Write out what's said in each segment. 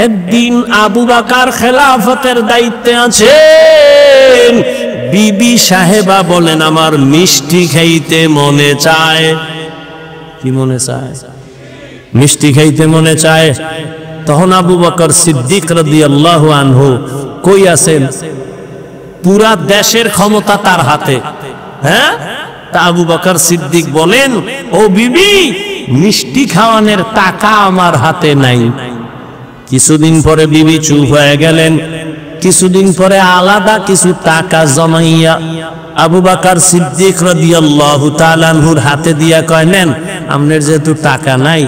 একদিন আবু বকর খেলাফতের দায়িত্বে আছেন, বিবি সাহেবা বলেন আমার মিষ্টি খাইতে মনে চায়। কি মনে চায়? মিষ্টি খাইতে মনে চায়। তখন আবু বকর সিদ্দিক রাদিয়াল্লাহু আনহু কই আছেন? পুরা দেশের ক্ষমতা তার হাতে। হ্যাঁ, তা আবু বকর সিদ্দিক বলেন, ও বিবি, মিষ্টি খাওয়ানোর টাকা আমার হাতে নাই। কিছুদিন পরে বিবি চুপ হয়ে গেলেন। কিছুদিন পরে আলাদা কিছু টাকা জমাইয়া আবু বকর সিদ্দিক রাদিয়াল্লাহু তাআলা আনহুর হাতে দিয়া কয়, নেন, আপনার যেহেতু টাকা নাই,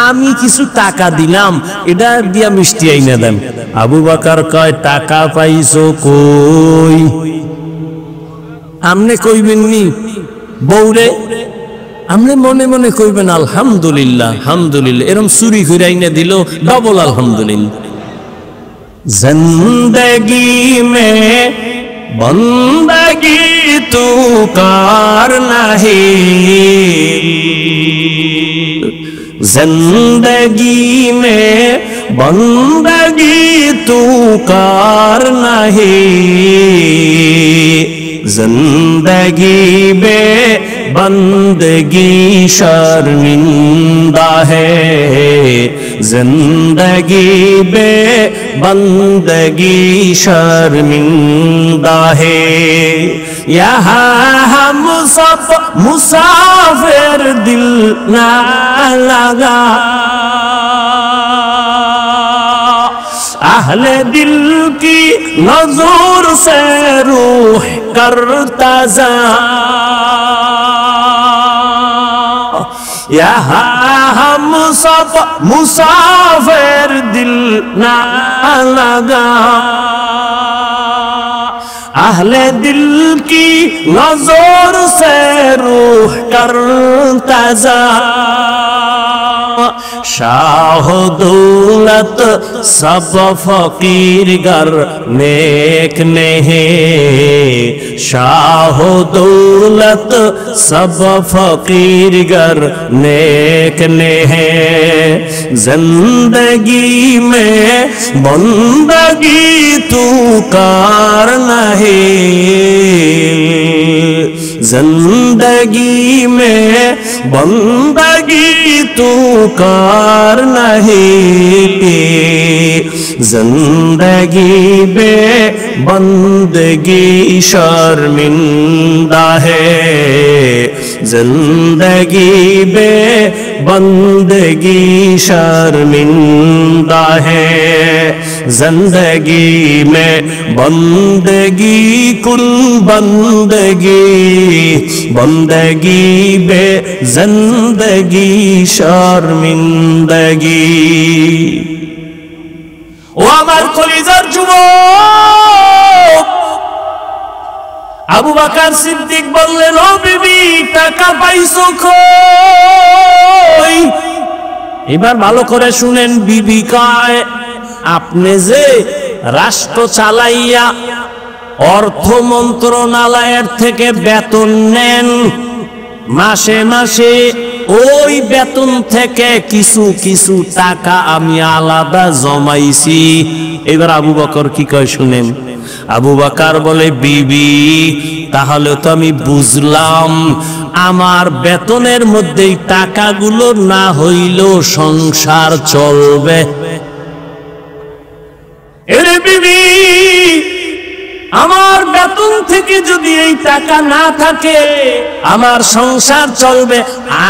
আমি কিছু টাকা দিলাম, এটা দিয়া মিষ্টি আইনা দেন। আবু বকর কয়, টাকা পাইছো কই? আমনে কইবেন নি বউরে? আমনে মনে মনে কইবেন আলহামদুলিল্লাহ, আলহামদুলিল্লাহ। এরকম চুরি করে আইনা দিল, ডবল আলহামদুলিল্লাহ। जिंदगी में बंदगी तू करना है, जिंदगी में बंदगी तू करना है, जिंदगी में बंदगी शर्मिंदा है, जिंदगी बे बंदगी शर्मिंदा है, यहाँ हम सब मुसाफिर दिल ना लगा, अहले दिल की नजर से रूह करता जा, यहाँ हम सब मुसाफिर दिल ना लगा, अहले दिल की नजर से रूह करता जा, शाह दौलत सब फकीर गर नेक नहीं, शाह दौलत सब फकीर गर नेक नहीं, जिंदगी में बंदगी तू करना है, जिंदगी में बंदगी तू करना है, जिंदगी बे बंदगी शर्मिंदा है, जिंदगी बे बंदगी शर्मिंदा है, जिंदगी में बंदगी कुल बंदगी, बंदगी बे जिंदगी शर्मिंदगी। ও আমার কলিজার যুবক, আবু বকর সিদ্দিক বললেন, ও বিবি, টাকা পাইছো কই? এবার ভালো করে শুনেন, বিবি কয়, আপনি যে রাষ্ট্র চালাইয়া অর্থ মন্ত্রণালয়ের থেকে বেতন নেন, মাসে মাসে ওই বেতন থেকে কিছু কিছু টাকা আমি আলাদা জমাইছি। এবার আবু বকর কি কয় শুনেন। আবু বকর বলে, বিবি, তাহলে তো আমি বুঝলাম আমার বেতনের মধ্যে টাকাগুলো না হইলেও সংসার চলবে। এরে বিবি, আমার বেতন থেকে যদি এই টাকা না থাকে আমার সংসার চলবে,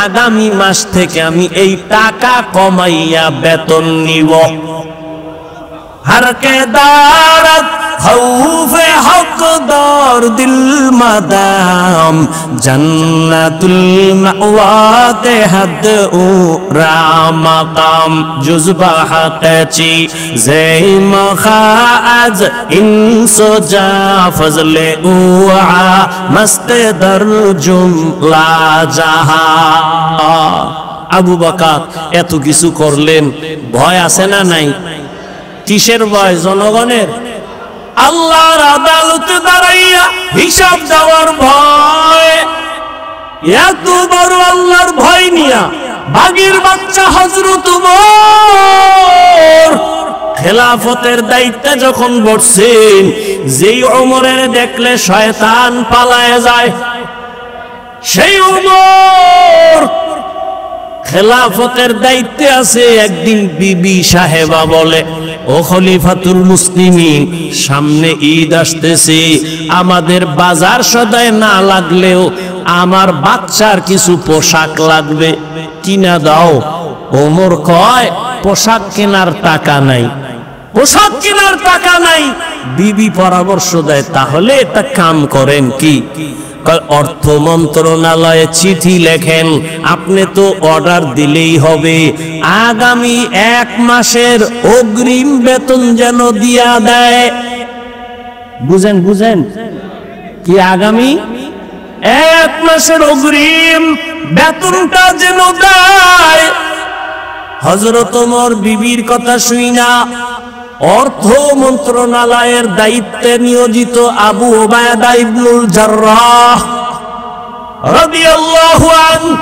আগামী মাস থেকে আমি এই টাকা কমাইয়া বেতন নিব। হরকে দারত খৌফে হকদার দিল মাদাম, জান্নাতুল মাওয়াতে হাদ ও রামাকাম, জুজবা হাকাচি জেই মখাজ ইনসো যা ফজলে উআ মস্তে দর জুমলা জাহা। আবু বকর এত কিছু করলেন, ভয় আছে না নাই? কিসের ভয়? জনগণের। আল্লাহর আদালতে দাঁড়াইয়া হিসাব দেওয়ার ভয়। এত বড় আল্লাহর ভয় নিয়া বাগির বাচ্চা হযরত ওমর খেলাফতের দায়িত্বে যখন বসছেন, যেই ওমরের দেখলে শয়তান পালায় যায়, সেই ওমর খেলাফতের দায়িত্বে আছে। একদিন বিবি সাহেবা বলে, ও খলিফাতুল মুসলিমিন, সামনে ঈদ আসতেছে, আমাদের বাজার সদায় না লাগলেও আমার বাচ্চার কিছু পোশাক লাগবে, কিনা দাও। ওমর কয়, পোশাক কেনার টাকা নাই, পোশাক কেনার টাকা নাই। বিবি পরামর্শ দেয়, তাহলে একটা কাম করেন, কি? অর্থ মন্ত্রণালয়ে চিঠি লেখেন, আপনি তো অর্ডার দিলেই হবে, আগামী 1 মাসের অগ্রিম বেতন যেন দিয়া দেয়। বুঝেন বুঝেন কি? আগামী 1 মাসের অগ্রিম বেতনটা যেন দেয়। হযরত ওমর বিবির কথা শুই না অর্থ মন্ত্রণালয়ের দায়িত্বে নিয়োজিত আবু উবায়দা ইবনুল জাররাহ রাদিয়াল্লাহু আনহু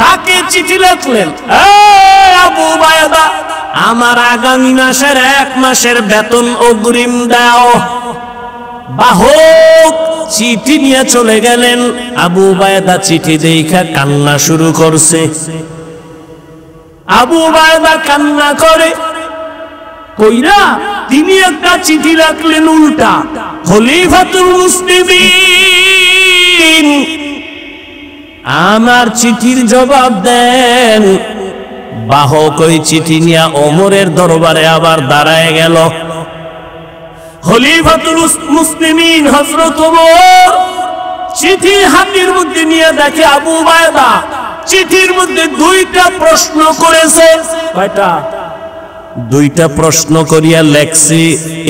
তাকে চিঠি লিখলেন, আবু উবায়দা, আমার আগামী মাসের 1 মাসের বেতন অগ্রিম দাও। বাহক চিঠি নিয়ে চলে গেলেন। আবু উবায়দা চিঠি দেখা কান্না শুরু করছে। আবু উবায়দা কান্না করে কইরা তিনি একটা চিঠি রাখলেন উল্টা, খলিফাতুল মুসলিমিন আমার চিঠির জবাব দেন। বাহক ওই চিঠি নিয়ে ওমরের দরবারে আবার দাঁড়ায় গেল। খলিফাতুল মুসলিমিন হযরত ওমর চিঠি হাতের মধ্যে নিয়ে দেখে আবু উবায়দা চিঠির মধ্যে 2টা প্রশ্ন করেছে। কয়টা? 2টা প্রশ্ন করিয়া লেখছি,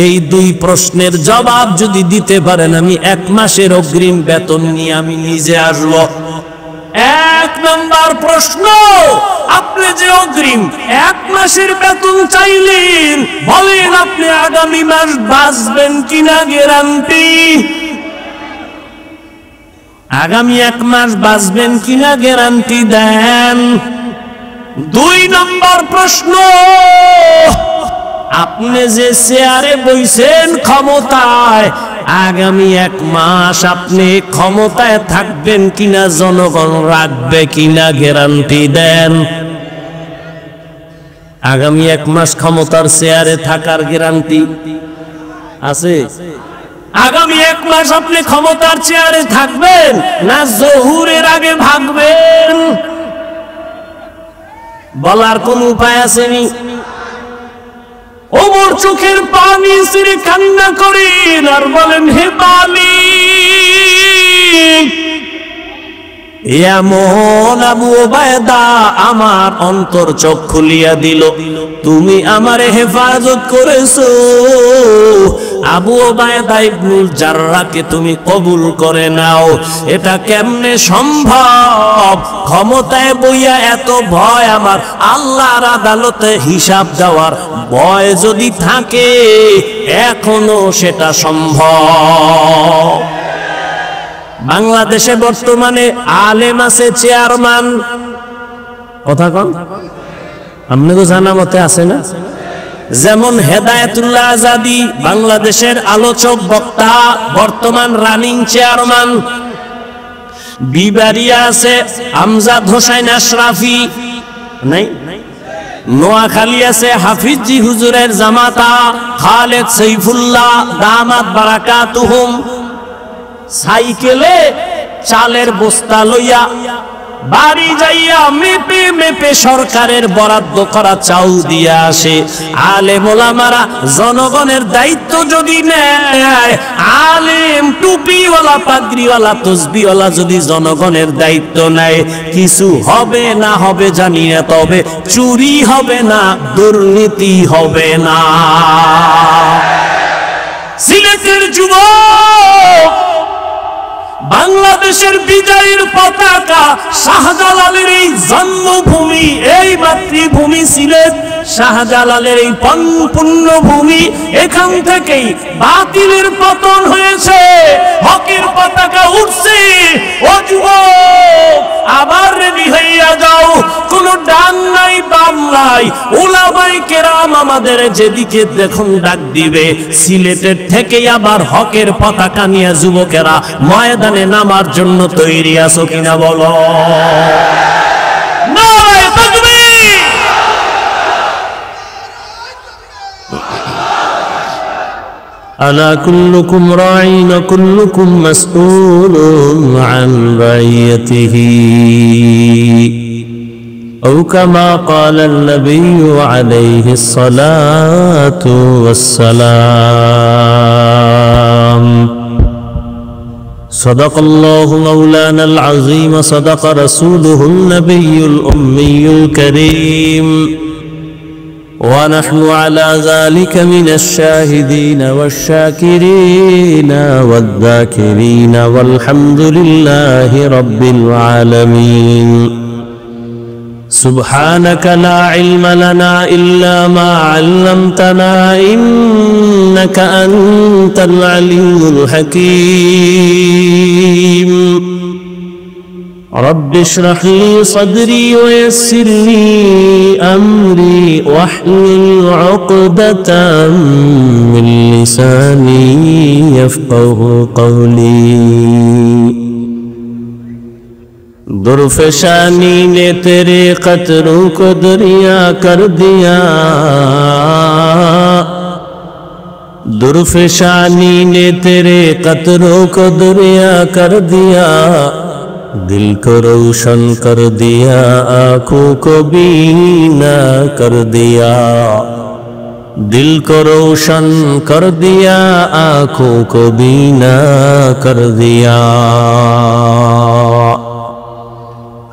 এই 2 প্রশ্নের জবাব যদি দিতে পারেন আমি 1 মাসের অগ্রিম বেতন নিয়ে আমি নিজে আসব। 1 নাম্বার প্রশ্ন, আপনি যে অগ্রিম 1 মাসের বেতন চাইলেন, বলেন আপনি আগামী মাস বাঁচবেন কিনা, গ্যারান্টি? আগামী 1 মাস বাঁচবেন কিনা গ্যারান্টি দেন। 2 নম্বর প্রশ্ন, আপনি যে চেয়ারে বইছেন ক্ষমতায়, আগামী 1 মাস আপনি ক্ষমতায় থাকবেন কিনা, জনগণ রাখবে কিনা, গ্যারান্টি দেন। আগামী 1 মাস ক্ষমতার চেয়ারে থাকার গ্যারান্টি আছে? আগামী 1 মাস আপনি ক্ষমতার চেয়ারে থাকবেন না জহুরের আগে ভাগবেন? বলার কোন উপায় আসেনি। ওমর চোখের পানি ছেড়ে কান্না করেন আর বলেন, হে মালিক, এমন আবু উবায়দা আমার অন্তর চোখ খুলিয়া দিল, তুমি আমারে হেফাজত করেছো। আবু উবায়দা ইবনুল জাররাহকে তুমি কবুল করে নাও। এটা কেমনে সম্ভব? ক্ষমতায় বইয়া এত ভয় আমার, আল্লাহর আদালতে হিসাব দেওয়ার ভয় যদি থাকে, এখনো সেটা সম্ভব। বাংলাদেশে বর্তমানে আলেম আছে চেয়ারম্যান, কথা কন, আপনি তো জানা মতে আছে না? যেমন হেদায়েতুল্লাহ আজাদী বাংলাদেশের আলোচক বক্তা, বর্তমান রানিং চেয়ারম্যান। বিবারিয়া আছে আমজাদ হোসেন আশরাফি, নাই? নোয়াখালী আছে হাফিজি হুজুরের জামাতা খালেদ সাইফুল্লাহ দামাত বারাকাতুহুম। সাইকেলে চালের বস্তা লইয়া বাড়ি যাইয়া মেপে মেপে সরকারের বরাদ্দ করা চাউল দিয়া আসে। আলেম ওলামারা জনগণের দায়িত্ব যদি নেয়, আলেম টুপিওয়ালা পাগড়িওয়ালা তসবিওয়ালা যদি জনগণের দায়িত্ব নেয়, কিছু হবে না হবে জানি না, তবে চুরি হবে না, দুর্নীতি হবে না। সিলেটের যুবক, বাংলাদেশের বিজয়ের পতাকা শাহজালালের এই জন্মভূমি, এই মাতৃভূমি সিলেট, শাহজালালের এই পুণ্যভূমি, এখান থেকেই বাতিলের পতন হয়েছে, হকের পতাকা উঠছে। ও যুবক, আবার রেডি হইয়া যাও, কোন ডান নাই বাম নাই, উলামায়ে কেরাম আমাদের যেদিকে দেখুন ডাক দিবে, সিলেটের থেকে আবার হকের পতাকা নিয়ে যুবকেরা ময়দানে নামার জন্য তৈরি আছো কিনা বলো? নারায়ে তাকবীর! আলা কুল্লুকুম রাঈন ওয়া কুল্লুকুম মাসউলুন আন রাইয়াতিহি أو كما قال النبي عليه الصلاة والسلام صدق الله مولانا العظيم صدق رسوله النبي الأمي الكريم ونحن على ذلك من الشاهدين والشاكرين والذاكرين والحمد لله رب العالمين سبحانك لا علم لنا إلا ما علمتنا إنك أنت العليم الحكيم رب اشرح لي صدري ويسر لي أمري واحلل عقدة من لساني يفقه قولي درفشانی نے تیرے قطروں کو دریا کر دیا درفشانی نے تیرے قطروں کو دریا کر دیا دل کو روشن کر دیا آنکھوں کو بینا کر دیا دل کو روشن کر دیا آنکھوں کو بینا کر دیا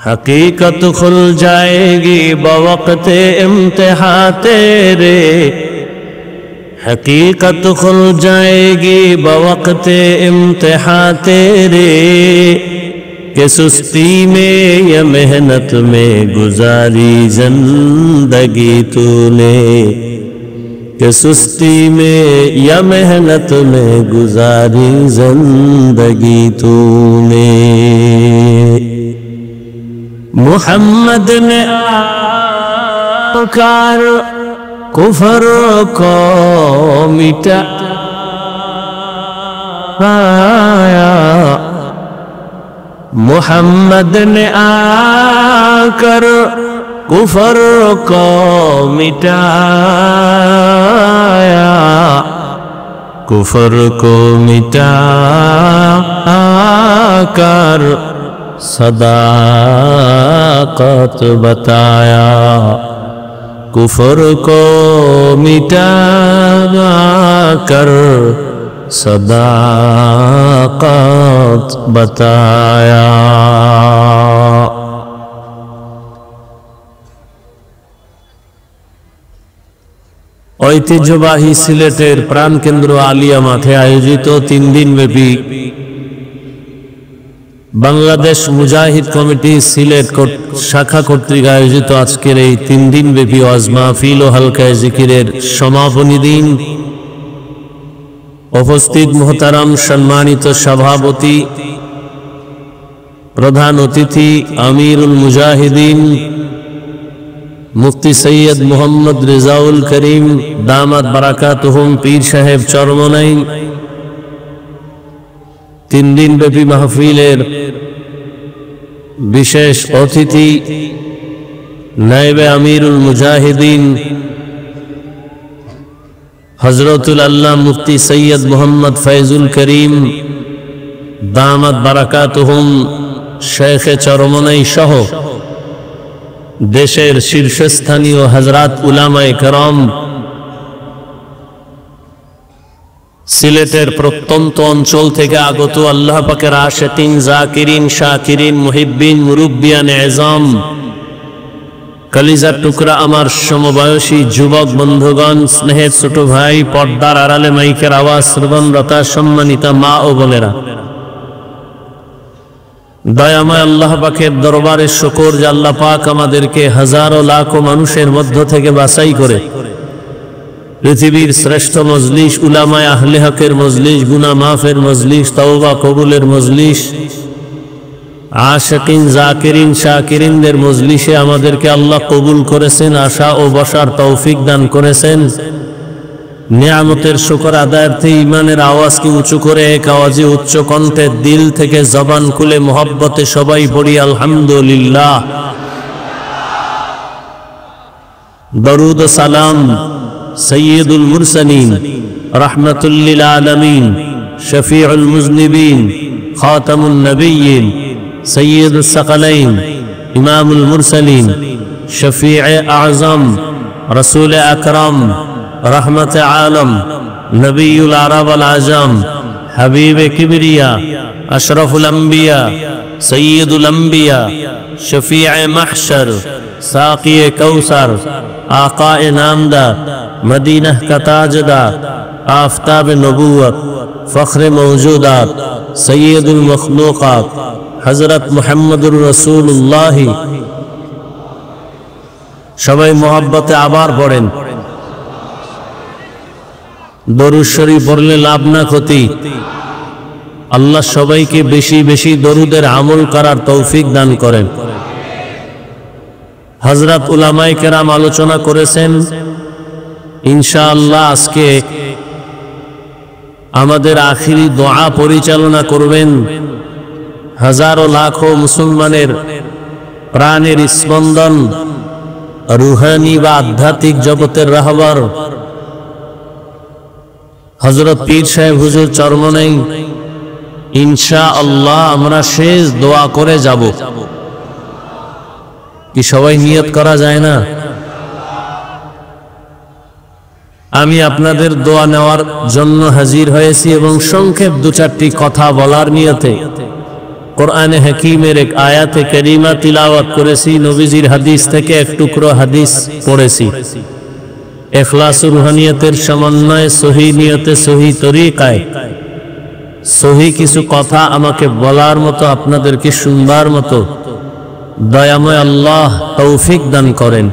حقیقت کھل جائے گی بوقت امتحان تیرے حقیقت کھل جائے گی بوقت امتحان تیرے کہ سستی میں یا محنت میں گزاری زندگی تو نے کہ سستی میں یا محنت میں گزاری زندگی تو نے محمد نے آ کر کفر کو مٹایا محمد نے آ کر کفر کو مٹایا کفر کو مٹا کر صداقت بتایا کفر کو مٹا کر صداقت بتایا ঐতিহ্যবাহী সিলেটের প্রাণকেন্দ্র আলিয়া মাঠে আয়োজিত 3 দিন ব্যাপী বাংলাদেশ মুজাহিদ কমিটি সিলেট শাখা কর্তৃক আয়োজিত আজকের এই 3 দিন ব্যাপী ওয়াজ মাহফিল ও হালকায়ে জিকিরের সমাপনী দিন উপস্থিত মুহতারাম সম্মানিত সভাপতি প্রধান অতিথি আমিরুল মুজাহিদিন মুফতি সৈয়দ মোহাম্মদ রেজাউল করিম দামাত বারাকাতুহুম পীর সাহেব চরমনাই 3 দিন ব্যাপী মাহফিলের বিশেষ অতিথি নায়েবে আমিরুল মুজাহিদিন হযরতুল আল্লাহ মুফতি সৈয়দ মোহাম্মদ ফয়জুল করিম দামাত বারাকাতুহুম শেখে চরমনাই সহ দেশের শীর্ষস্থানীয় হযরত উলামায়ে কেরাম সিলেটের প্রত্যন্ত অঞ্চল থেকে আগত আল্লাহ পাকের আশিকিন জাকিরিন শাকিরিন মুহিব্বিন মুরব্বিয়ান এজাম কলিজার টুকরা আমার সমবয়সী যুবক বন্ধুগণ স্নেহের ছোট ভাই পর্দার আড়ালে মাইকের আওয়াজ শ্রবণরতা সম্মানিতা মা ও বোনেরা দয়াময় আল্লাহ পাকের দরবারে শুকর যে আল্লাহ পাক আমাদেরকে হাজারো লাখো মানুষের মধ্য থেকে বাছাই করে পৃথিবীর শ্রেষ্ঠ মজলিস উলামায়ে আহলে হকের মজলিস, গুনাহ মাফের মজলিস, তওবা কবুলের মজলিস, আশিকিন জাকিরিন শাকিরিনদের মজলিসে আমাদেরকে আল্লাহ কবুল করেছেন, আশা ও বসার তৌফিক দান করেছেন। নিয়ামতের শুকর আদায়ার্থে ইমানের আওয়াজকে উঁচু করে এক আওয়াজে উচ্চ কণ্ঠে দিল থেকে জবান খুলে মোহব্বতে সবাই পড়ি আলহামদুলিল্লাহ। দরুদ ও সালাম সৈয়দুল মুরসালিন রাহমাতুল লিল আলামিন শফিউল মুজনিবিন খাতামুন নবিয়্যিন সৈয়দুস সাকালাইন ইমামুল মুরসালিন শফিয়ে আযম রাসূল আকরাম रहमत आलम नबीउल अरब अल आजम हबीब किबरिया अशरफुल अंबिया सय्यदुल अंबिया शफीअ महशर साक़ी कौसर आक़ाए नामदार मदीना का ताजदार आफ़ताब नबूवत फ़ख्र मौजूदात सय्यदुल मखलूक़ात हज़रत मुहम्मदुर रसूलुल्लाह। सबाई मोहब्बते आबार पढ़ें দরুদ শরীফ পড়লে লাভ না ক্ষতি। আল্লাহ সবাইকে বেশি বেশি দরুদের আমল করার তৌফিক দান করেন। হযরত উলামায়ে কেরাম আলোচনা করেছেন, ইনশাআল্লাহ আজকে আমাদের আখিরি দোয়া পরিচালনা করবেন হাজারো লাখো মুসলমানের প্রাণের স্পন্দন, রুহানি বা আধ্যাত্মিক জগতের রাহবার হযরত পীর সাহেব হুজুর চরমনাই। ইনশাআল্লাহ আমরা শেষ দোয়া করে যাব। কি সবাই নিয়ত করা যায় না? আমি আপনাদের দোয়া নেওয়ার জন্য হাজির হয়েছি এবং সংক্ষেপ দু চারটি কথা বলার নিয়তে কোরআনে হাকিমের এক আয়াতে কারিমা তিলাওয়াত করেছি, নবীজির হাদিস থেকে এক টুকরো হাদিস পড়েছি। ইখলাস রুহানিয়তের সমন্বয়ে সহি নিয়তে সহি তরিকায় সহি কিছু কথা আমাকে বলার মতো, আপনাদেরকে শুনবার মতো দয়াময় আল্লাহ তৌফিক দান করেন।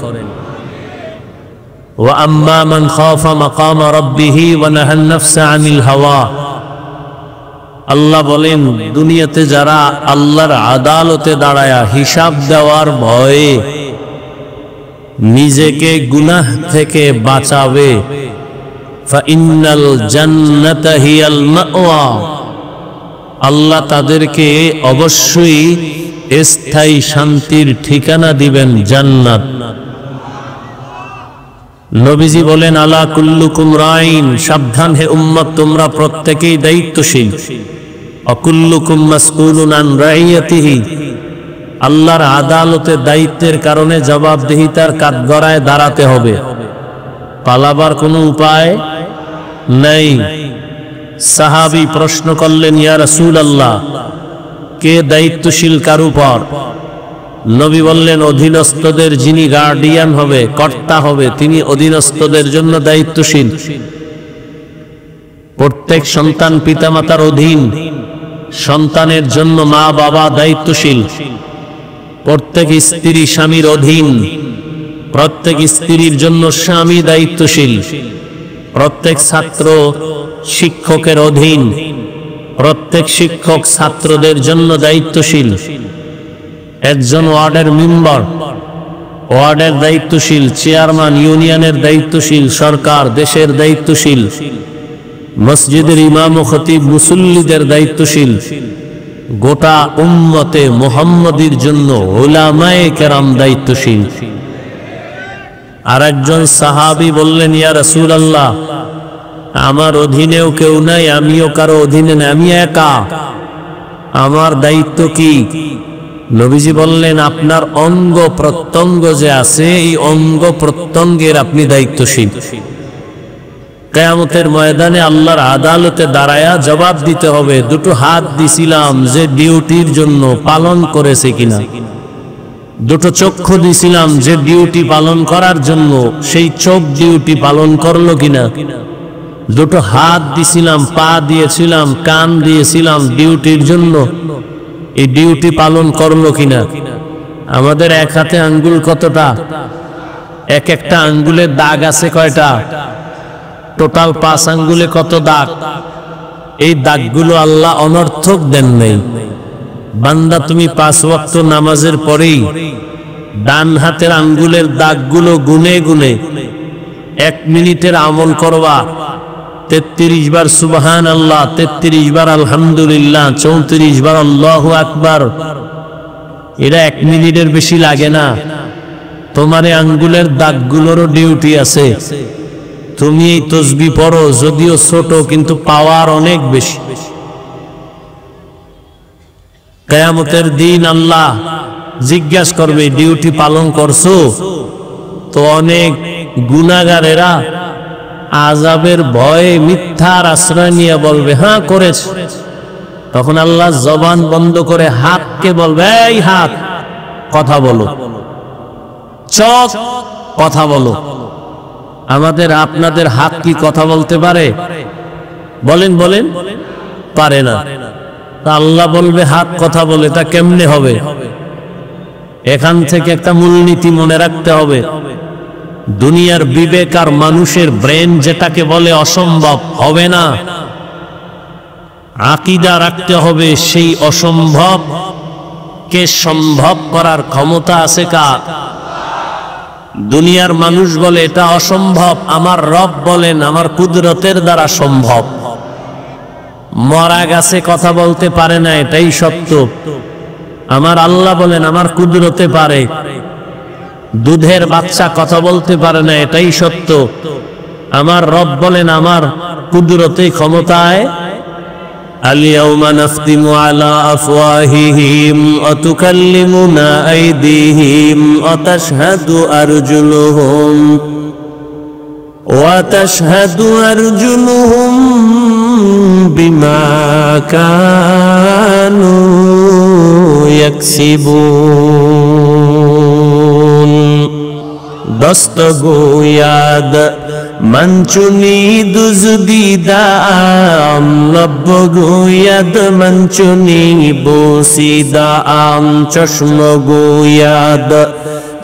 ওয়া আম্মা মান খাফা মাকাম রাব্বিহি ওয়া নাহান নাফসা আনিল হাওয়া। আল্লাহ বলেন, দুনিয়াতে যারা আল্লাহর আদালতে দাঁড়ায়া হিসাব দেওয়ার ভয়ে নিজেকে গুনাহ থেকে বাঁচাবে, ফাইন্নাল জান্নাতা হিয়াল মাওয়া, আল্লাহ তাদেরকে অবশ্যই স্থায়ী শান্তির ঠিকানা দিবেন জান্নাত। নবীজি বলেন, আলা কুল্লুকুম রাইন, সাবধান হে উম্মত, তোমরা প্রত্যেকেই দায়িত্বশীল। অকুল্লুকুম মাসউলুন আন রাইয়াতিহি, আল্লাহর আদালতে দায়িত্বের কারণে জবাবদিহিতার কাঠগড়ায় দাঁড়াতে হবে, পালাবার কোনো উপায় নেই। সাহাবী প্রশ্ন করলেন, ইয়া রাসূলুল্লাহ, কে দায়িত্বশীল কার উপর? নবী বললেন, অধীনস্থদের যিনি গার্ডিয়ান হবে, কর্তা হবে, তিনি অধীনস্থদের জন্য দায়িত্বশীল। প্রত্যেক সন্তান পিতামাতার অধীন, সন্তানের জন্য মা বাবা দায়িত্বশীল। প্রত্যেক স্ত্রী স্বামীর অধীন, প্রত্যেক স্ত্রীর জন্য স্বামী দায়িত্বশীল। প্রত্যেক ছাত্র শিক্ষকের অধীন, প্রত্যেক শিক্ষক ছাত্রদের জন্য দায়িত্বশীল। একজন ওয়ার্ডের মেম্বার ওয়ার্ডের দায়িত্বশীল, চেয়ারম্যান ইউনিয়নের দায়িত্বশীল, সরকার দেশের দায়িত্বশীল, মসজিদের ইমাম ও খতিব মুসল্লিদের দায়িত্বশীল, গোটা উম্মতে মুহাম্মাদীর জন্য উলামায়ে কেরাম দায়িত্বশীল। আর একজন সাহাবী বললেন, ইয়া রাসূলুল্লাহ, আমার অধীনেও কেউ নাই, আমিও কারো অধীনে নাই, আমি একা, আমার দায়িত্ব কি? নবীজি বললেন, আপনার অঙ্গ প্রত্যঙ্গ যে আছে, এই অঙ্গ প্রত্যঙ্গের আপনি দায়িত্বশীল। কিয়ামতের ময়দানে আল্লাহর আদালতে দাঁড়ায়া জবাব দিতে হবে, দুটো হাত দিছিলাম যে ডিউটির জন্য, পালন করেছে কিনা? দুটো চক্ষু দিছিলাম যে ডিউটি পালন করার জন্য, সেই চোখ ডিউটি পালন করলো কিনা? দুটো হাত দিছিলাম, পা দিয়েছিলাম, কান দিয়েছিলাম ডিউটির জন্য, এই ডিউটি পালন করলো কিনা? আমাদের এক হাতে আঙ্গুল কতটা? এক একটা আঙ্গুলের দাগ আছে কয়টা? টোটাল 5 আঙ্গুলে কত দাগ? এই দাগগুলো আল্লাহ অনর্থক দেন নাই। বান্দা তুমি 5 ওয়াক্ত নামাজের পরেই ডান হাতের আঙ্গুলের দাগগুলো গুনে গুনে 1 মিনিটের আমল করবা। 33 বার সুবহানাল্লাহ, 33 বার আলহামদুলিল্লাহ, 34 বার আল্লাহু আকবার। এটা 1 মিনিটের বেশি লাগে না। তোমার এই আঙ্গুলের দাগগুলোরও ডিউটি আছে। তুমি এই তসবিহ পড়ো, যদিও ছোট কিন্তু পাওয়ার অনেক বেশি। কিয়ামতের দিন আল্লাহ জিজ্ঞাসা করবে, ডিউটি পালন করছো? তো অনেক গুনাহগারেরা আযাবের ভয়ে মিথ্যার আশ্রয় নিয়ে বলবে হ্যাঁ করেছ। তখন আল্লাহ জবান বন্ধ করে হাতকে বলবে, এই হাত কথা বলো, চোখ কথা বলো। আমাদের আপনাদের হাত কি কথা বলতে পারে? বলেন বলেন, পারে না। তা আল্লাহ বলবে হাত কথা বলে, তা কেমনে হবে? এখান থেকে একটা মূলনীতি মনে রাখতে হবে। দুনিয়ার বিবেক আর মানুষের ব্রেন যেটাকে বলে অসম্ভব হবে না, আকীদা রাখতে হবে সেই অসম্ভব কে সম্ভব করার ক্ষমতা আছে কার? দুনিয়ার মানুষ বলে এটা অসম্ভব, আমার রব বলেন আমার কুদরতের দ্বারা সম্ভব। মরা গাছে কথা বলতে পারে না, এটাই সত্য। আমার আল্লাহ বলেন আমার কুদরতে পারে। দুধের বাচ্চা কথা বলতে পারে না, এটাই সত্য। আমার রব বলেন আমার কুদরতে ক্ষমতায়। আল-ইয়াওমা নাখতিমু আলা আফওয়াহিহিম ওয়া তুকাল্লিমুনা আইদিহিম ওয়া তাশহাদু আরজুলুহুম বিমা কানু ইয়াকসিবুন। দস্তগোয়াদ মঞ্চুনি দুজদিদাম লব্বগোয়াদ মঞ্চুনি বসিদাম চশমগোয়াদ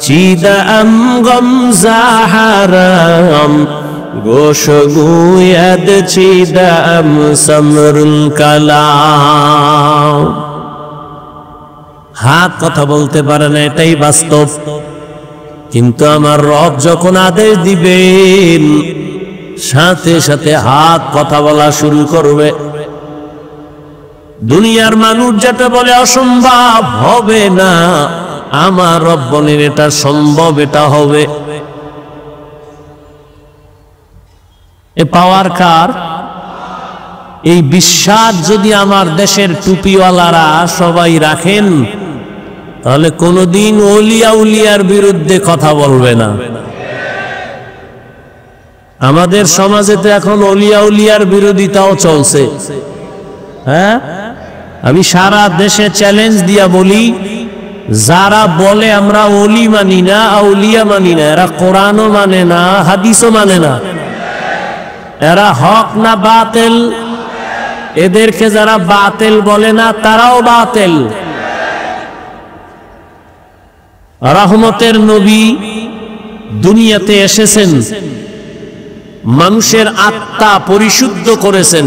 চিদাম গমজাহারাম গোশগোয়াদ চিদাম সমরুল কালাম। হাত কথা বলতে পারে না, এটাই বাস্তব। কিন্তু আমার রব যখন আদেশ দিবেন সাথে সাথে হাত কথা বলা শুরু করবে। দুনিয়ার মানুষ যেটা বলে অসম্ভব হবে না, আমার রব বলেন এটা সম্ভব, এটা হবে। এ পাওয়ার কার? এই বিশ্বাস যদি আমার দেশের টুপিওয়ালারা সবাই রাখেন, তাহলে কোনদিন ওলিয়া উলিয়ার বিরুদ্ধে কথা বলবে না। আমাদের সমাজে তো এখন ওলিয়া উলিয়ার বিরোধিতাও চলছে। হ্যাঁ, আমি সারা দেশে চ্যালেঞ্জ দিয়া বলি, যারা বলে আমরা ওলি মানি না, আউলিয়া মানি না, এরা কোরআনও মানে না, হাদিসও মানে না। এরা হক না বাতিল? এদেরকে যারা বাতিল বলে না তারাও বাতিল। রহমতের নবী দুনিয়াতে এসেছেন, মানুষের আত্মা পরিশুদ্ধ করেছেন,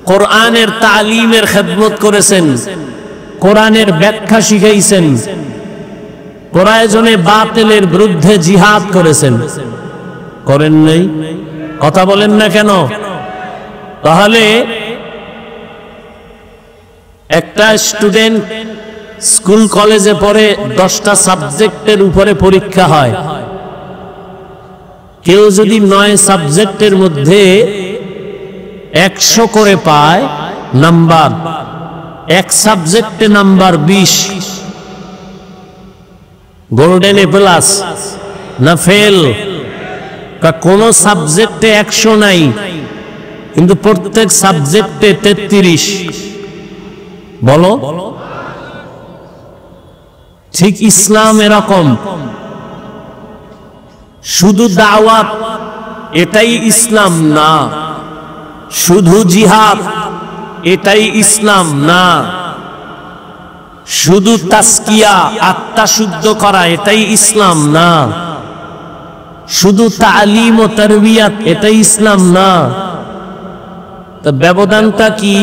কোরআনের তালিমের খেদমত করেছেন, কোরআনের ব্যাখ্যা শিখাইছেন, প্রয়োজনে বাতিলের বিরুদ্ধে জিহাদ করেছেন। করেন নাই? কথা বলেন না কেন? তাহলে একটা স্টুডেন্ট স্কুল কলেজে পড়ে, 10টা সাবজেক্টের উপরে পরীক্ষা হয়। কেউ যদি 9 সাবজেক্টের মধ্যে 100 করে পায় নাম্বার, এক সাবজেক্টে নাম্বার 20, গোল্ডেন এ প্লাস না ফেল? কোন সাবজেক্টে 100 নাই, কিন্তু প্রত্যেক সাবজেক্টে 33। বলো, ঠিক ইসলাম এরকম। শুধু দাওয়াত এটাই ইসলাম না, শুধু জিহাদ এটাই ইসলাম না, শুধু তাসকিয়া আত্মা শুদ্ধ করা এটাই ইসলাম না, শুধু তালিম ও তারবিয়াত এটাই ইসলাম না। তো ব্যবধানটা কি?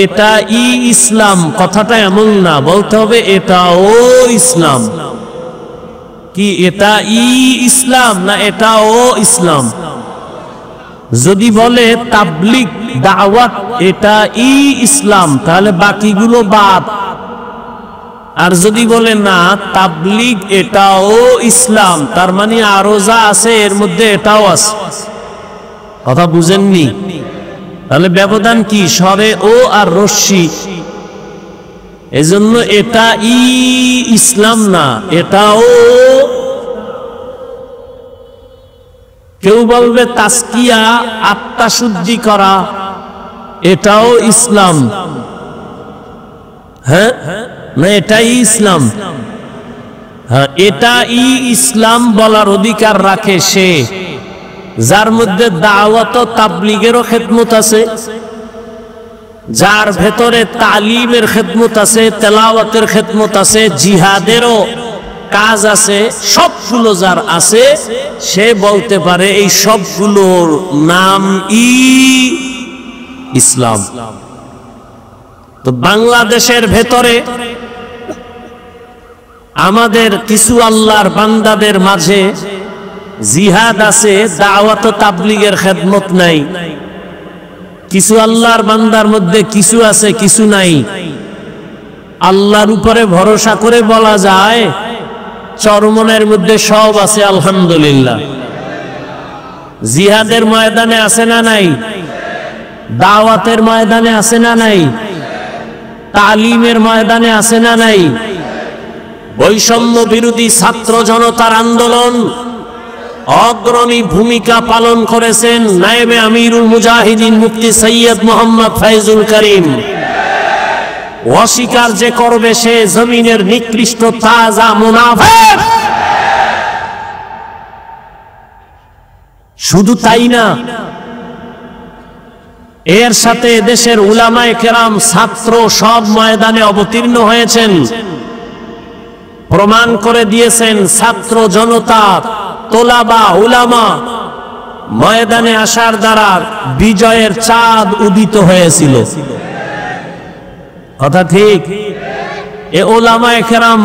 এটা ইসলাম কথাটা এমন না, বলতে হবে এটাও ইসলাম। কি এটা ইসলাম না এটাও ইসলাম? যদি বলে তাবলীগ দাওয়াত এটা ইসলাম, তাহলে বাকিগুলো বাদ। আর যদি বলে না তাবলীগ এটাও ইসলাম, তার মানে আরো যা আছে এর মধ্যে এটাও আছে। কথা বুঝেননি? তাহলে ব্যবধান কি? স্বরে ও আর রস্যি। এজন্য এটা ইসলাম না, এটাও। কেউ বলবে তাসকিয়া আত্মা শুদ্ধি করা এটাও ইসলাম। হ্যাঁ না, এটাই ইসলাম। হ্যাঁ, এটা ইসলাম বলার অধিকার রাখে সে যার মধ্যে দাওয়াত ও তাবলীগেরও খেদমত আছে, যার ভেতরে তালিমের খেদমত আছে, তেলাওয়াতের খেদমত আছে, জিহাদেরও কাজ আছে। সবগুলো যার আছে সে বলতে পারে এই সবগুলোর নাম ইসলাম। তো বাংলাদেশের ভেতরে আমাদের কিছু আল্লাহর বান্দাদের মাঝে জিহাদ আছে, দাওয়াত ও তাবলীগের খেদমত নাই। কিছু আল্লাহর বান্দার মধ্যে কিছু আছে, কিছু নাই। আল্লাহর উপরে ভরসা করে বলা যায় চরমনের মধ্যে সব আছে আলহামদুলিল্লাহ। জিহাদের ময়দানে আছে না নাই? দাওয়াতের ময়দানে আছে না নাই? তালিমের ময়দানে আছে না নাই? বৈষম্য বিরোধী ছাত্র জনতার আন্দোলন অগ্রণী ভূমিকা পালন করেছেন নায়েবে আমিরুল মুজাহিদিন মুফতি সৈয়দ মোহাম্মদ ফয়জুল করিম। অস্বীকার যে করবে সে জমিনের নিকৃষ্ট তাজা মুনাফিক। শুধু তাই না, এর সাথে দেশের উলামায়ে কেরাম ছাত্র সব ময়দানে অবতীর্ণ হয়েছেন, প্রমাণ করে দিয়েছেন ছাত্র জনতা তোলাবা উলামা ময়দানে আসার দ্বারা বিজয়ের চাঁদ উদিত হয়েছিল। কথা ঠিক? এ উলামায়ে কেরাম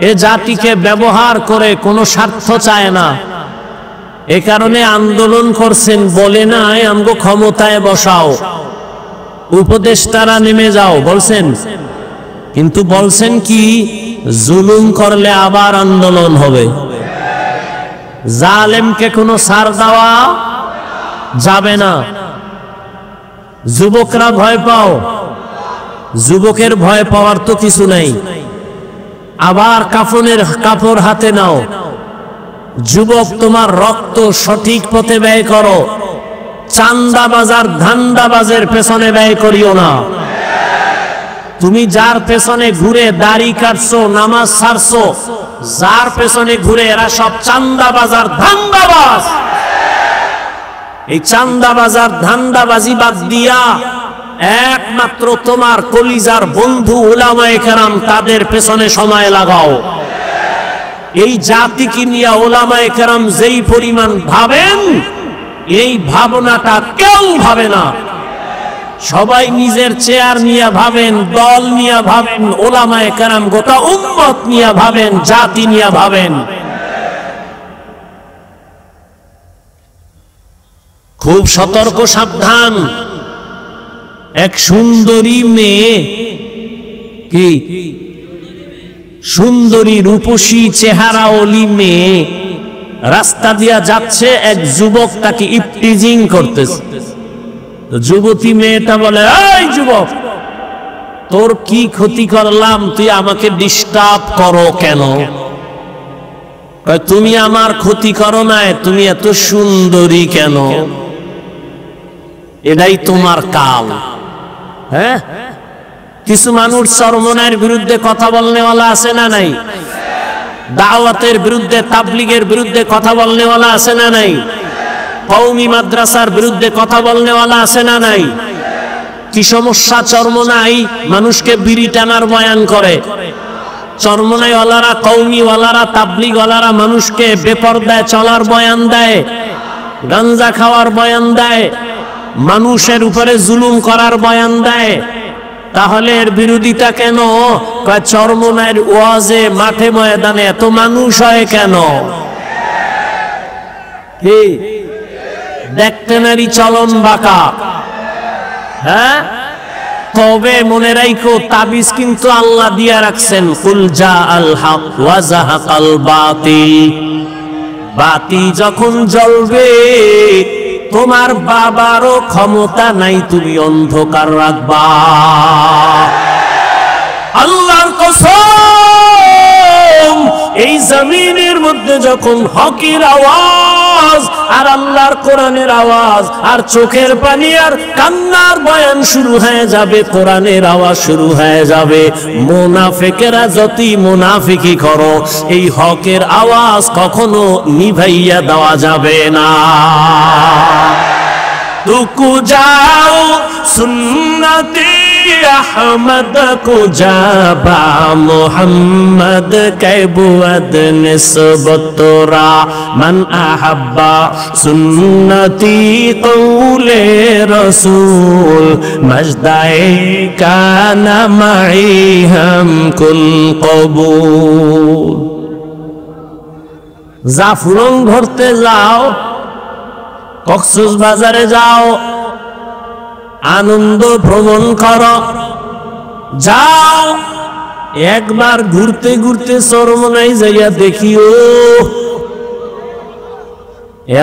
এ জাতিকে ব্যবহার করে কোনো স্বার্থ চায় না, এ কারণে আন্দোলন করছেন। বলে নাই আমগো ক্ষমতায় বসাও, উপদেষ্টারা নেমে যাও বলছেন, কিন্তু বলছেন কি জুলুম করলে আবার আন্দোলন হবে। জালেমকে কোনো ছাড় দেওয়া যাবে না। যুবকরা ভয় পাও, যুবকের ভয় পাওয়ার তো কিছু নাই। আবার কাফনের কাপড় হাতে নাও, যুবক তোমার রক্ত সঠিক পথে ব্যয় করো, চান্দাবাজার ধান্দাবাজের পেছনে ব্যয় করিও না। তুমি যার পেছনে ঘুরে দাড়ি কাটছো, নামাজ ছাড়ছো, যার পেছনে ঘুরে এরা সব চান্দাবাজার ধান্দাবাজ। এই চান্দাবাজার ধান্দাবাজি বাদ দিয়া একমাত্র তোমার কলিজার বন্ধু উলামায়ে কেরাম তাদের পেছনে সময় লাগাও। এই জাতিকে নিয়ে উলামায়ে কেরাম যেই পরিমাণ ভাবেন, এই ভাবনাটা কেউ ভাবে না। সবাই নিজের চেয়ার নিয়ে ভাবেন, দল নিয়ে ভাবেন, উলামায়ে কেরাম গোটা উম্মত নিয়ে ভাবেন, জাতি নিয়ে ভাবেন। খুব সতর্ক সাবধান। এক সুন্দরী মেয়ে, কি সুন্দরী রূপসী চেহারাওয়ালি মেয়ে রাস্তা দিয়া যাচ্ছে, এক যুবক তাকে ইফটিজিং করতেছে। যুবতী মেয়েটা বলে, এই যুবক তোর কি ক্ষতি করলাম, তুই আমাকে ডিস্টার্ব করো কেন? তুমি আমার ক্ষতি করো না, তুমি এত সুন্দরী কেন? এটাই তোমার কাল। হ্যাঁ, কিছু মানুষ চরমনের বিরুদ্ধে কথা বলনেওয়ালা আছে না নাই? দাওয়াতের বিরুদ্ধে তাবলীগের বিরুদ্ধে কথা বলনেওয়ালা আছে না নাই? কওমি মাদ্রাসার বিরুদ্ধে কথা বলনেওয়ালা আছে না নাই? কি সমস্যা? চরমনাই মানুষকে বিড়ি টানার বয়ান করে, চরমনাই ওয়ালারা, কওমি ওয়ালারা, তাবলিগ ওয়ালারা মানুষকে বেপরদায় চলার বয়ান দেয়, গাঞ্জা খাওয়ার বয়ান দেয়, মানুষের উপরে জুলুম করার বয়ান দেয়। তাহলে এর বিরোধিতা কেন? চরমনাইয়ের ওয়াজে মাঠে ময়দানে এত মানুষ হয় কেন? কি দেখতে নারী চলন বাঁকা? হ্যাঁ, তবে মনে রাখো তাবিজ কিন্তু আল্লাহ দিয়া রাখছেন, কুল জা আল হক ওয়া যাহাকাল বাতিল। বাতি যখন জ্বলবে তোমার বাবারও ক্ষমতা নাই তুমি অন্ধকার রাখবা। আল্লাহর কসম, এই জমিনের মধ্যে যখন হকের আওয়াজ আর আল্লাহর কোরআনের আওয়াজ আর চোখের পানি আর কান্নার বয়ান শুরু হয়ে যাবে, কোরআনের আওয়াজ শুরু হয়ে যাবে, মুনাফিকেরা যতই মুনাফিকি করো এই হকের আওয়াজ কখনো নিভাইয়া দেওয়া যাবে না। तुकु जाओ सुन्नते अहमद को जाबा मोहम्मद कैबुअद निस्बतरा मन अहब्बा सुन्नती कौले रसूल मजदाए काना माई हम कुल कबूल। জাফলং ধরতে যাও, কক্সবাজারে যাও, আনন্দ ভ্রমণ করো, যাও একবার ঘুরতে ঘুরতে চরমনাই যাইয়া দেখিও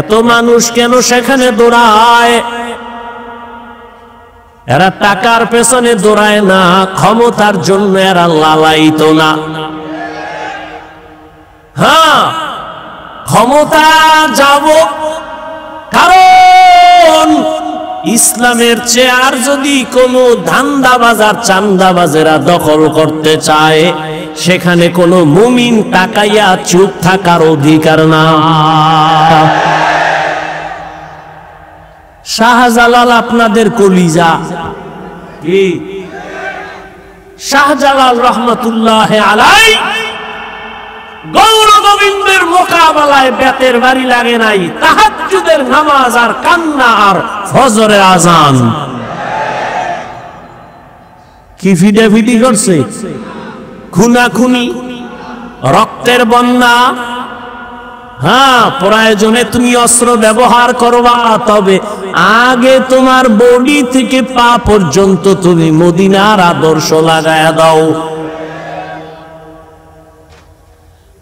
এত মানুষ কেন সেখানে দৌড়ায়। এরা টাকার পেছনে দৌড়ায় না, ক্ষমতার জন্য এরা লালায়িত না। হ্যাঁ, ক্ষমতা যাব, কারণ ইসলামের চেয়ার যদি কোনো ধান্দাবাজার চান্দাবাজেরা দখল করতে চায় সেখানে কোনো মুমিন তাকাইয়া চুপ থাকার অধিকার না। শাহজালাল আপনাদের কলিজা, কি শাহজালাল রহমতুল্লাহ আলাইহি গৌর গোবিন্দের মোকাবেলায় বেতের বাড়ি লাগে নাই, তাহাজ্জুদের নামাজ আর কান্না আর ফজরের আজান। কি ফিডাফিডি করছে, খুনাখুনি, রক্তের বন্যা। হ্যাঁ, প্রয়োজনে তুমি অস্ত্র ব্যবহার করবা, তবে আগে তোমার বডি থেকে পা পর্যন্ত তুমি মদিনার আদর্শ লাগায়া দাও।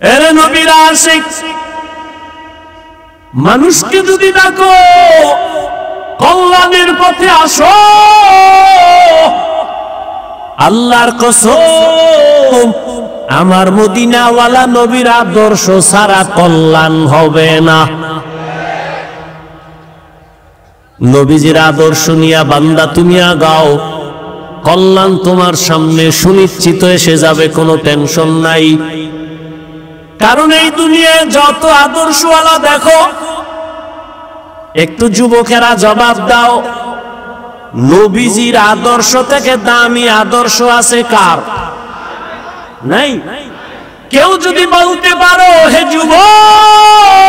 এরে নবীর আশিক, মানুষকে যদি ডাকো কল্যাণের পথে আসো, আল্লাহর কসম আমার মদিনাওয়ালা নবীর আদর্শ ছাড়া কল্যাণ হবে না। নবীজির আদর্শ নিয়া বান্দা তুমি আগাও, কল্যাণ তোমার সামনে সুনিশ্চিত এসে যাবে, কোনো টেনশন নাই। কারণ এই দুনিয়ায় যত আদর্শওয়ালা দেখো, একটু যুবকেরা জবাব দাও, নবীজির আদর্শ থেকে দামি আদর্শ আছে কার? নাই। কেউ যদি বলতে পারো হে যুবক,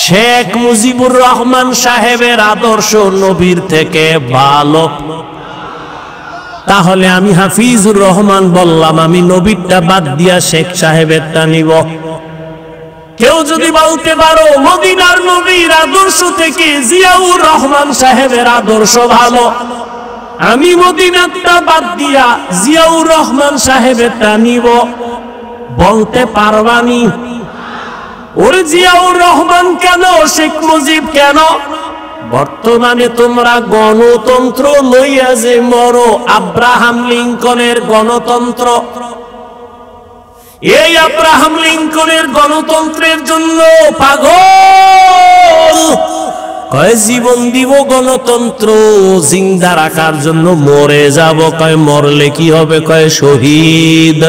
শেখ মুজিবুর রহমান সাহেবের আদর্শ নবীর থেকে ভালো, তাহলে আমি হাফিজুর রহমান বললাম, আমি নবীরটা বাদ দিয়া শেখ সাহেবেরটা নিব। কেউ যদি বলতে পারো মদিনার নবীর আদর্শ থেকে জিয়াউর রহমান সাহেবের আদর্শ ভালো, আমি মদিনারটা বাদ দিয়া জিয়াউর রহমান সাহেবেরটা নিব, বলতে পারবানি? ওরে জিয়াউর রহমান কেন, শেখ মুজিব কেন? বর্তমানে তোমরা গণতন্ত্র লইয়া যে মরো, আব্রাহাম লিঙ্কনের গণতন্ত্র, এই আব্রাহাম লিঙ্কনের গণতন্ত্রের জন্য পাগল, কয় জীবন দিব গণতন্ত্র জিন্দা রাখার জন্য, মরে যাব, কয় মরলে কি হবে, কয় শহীদ।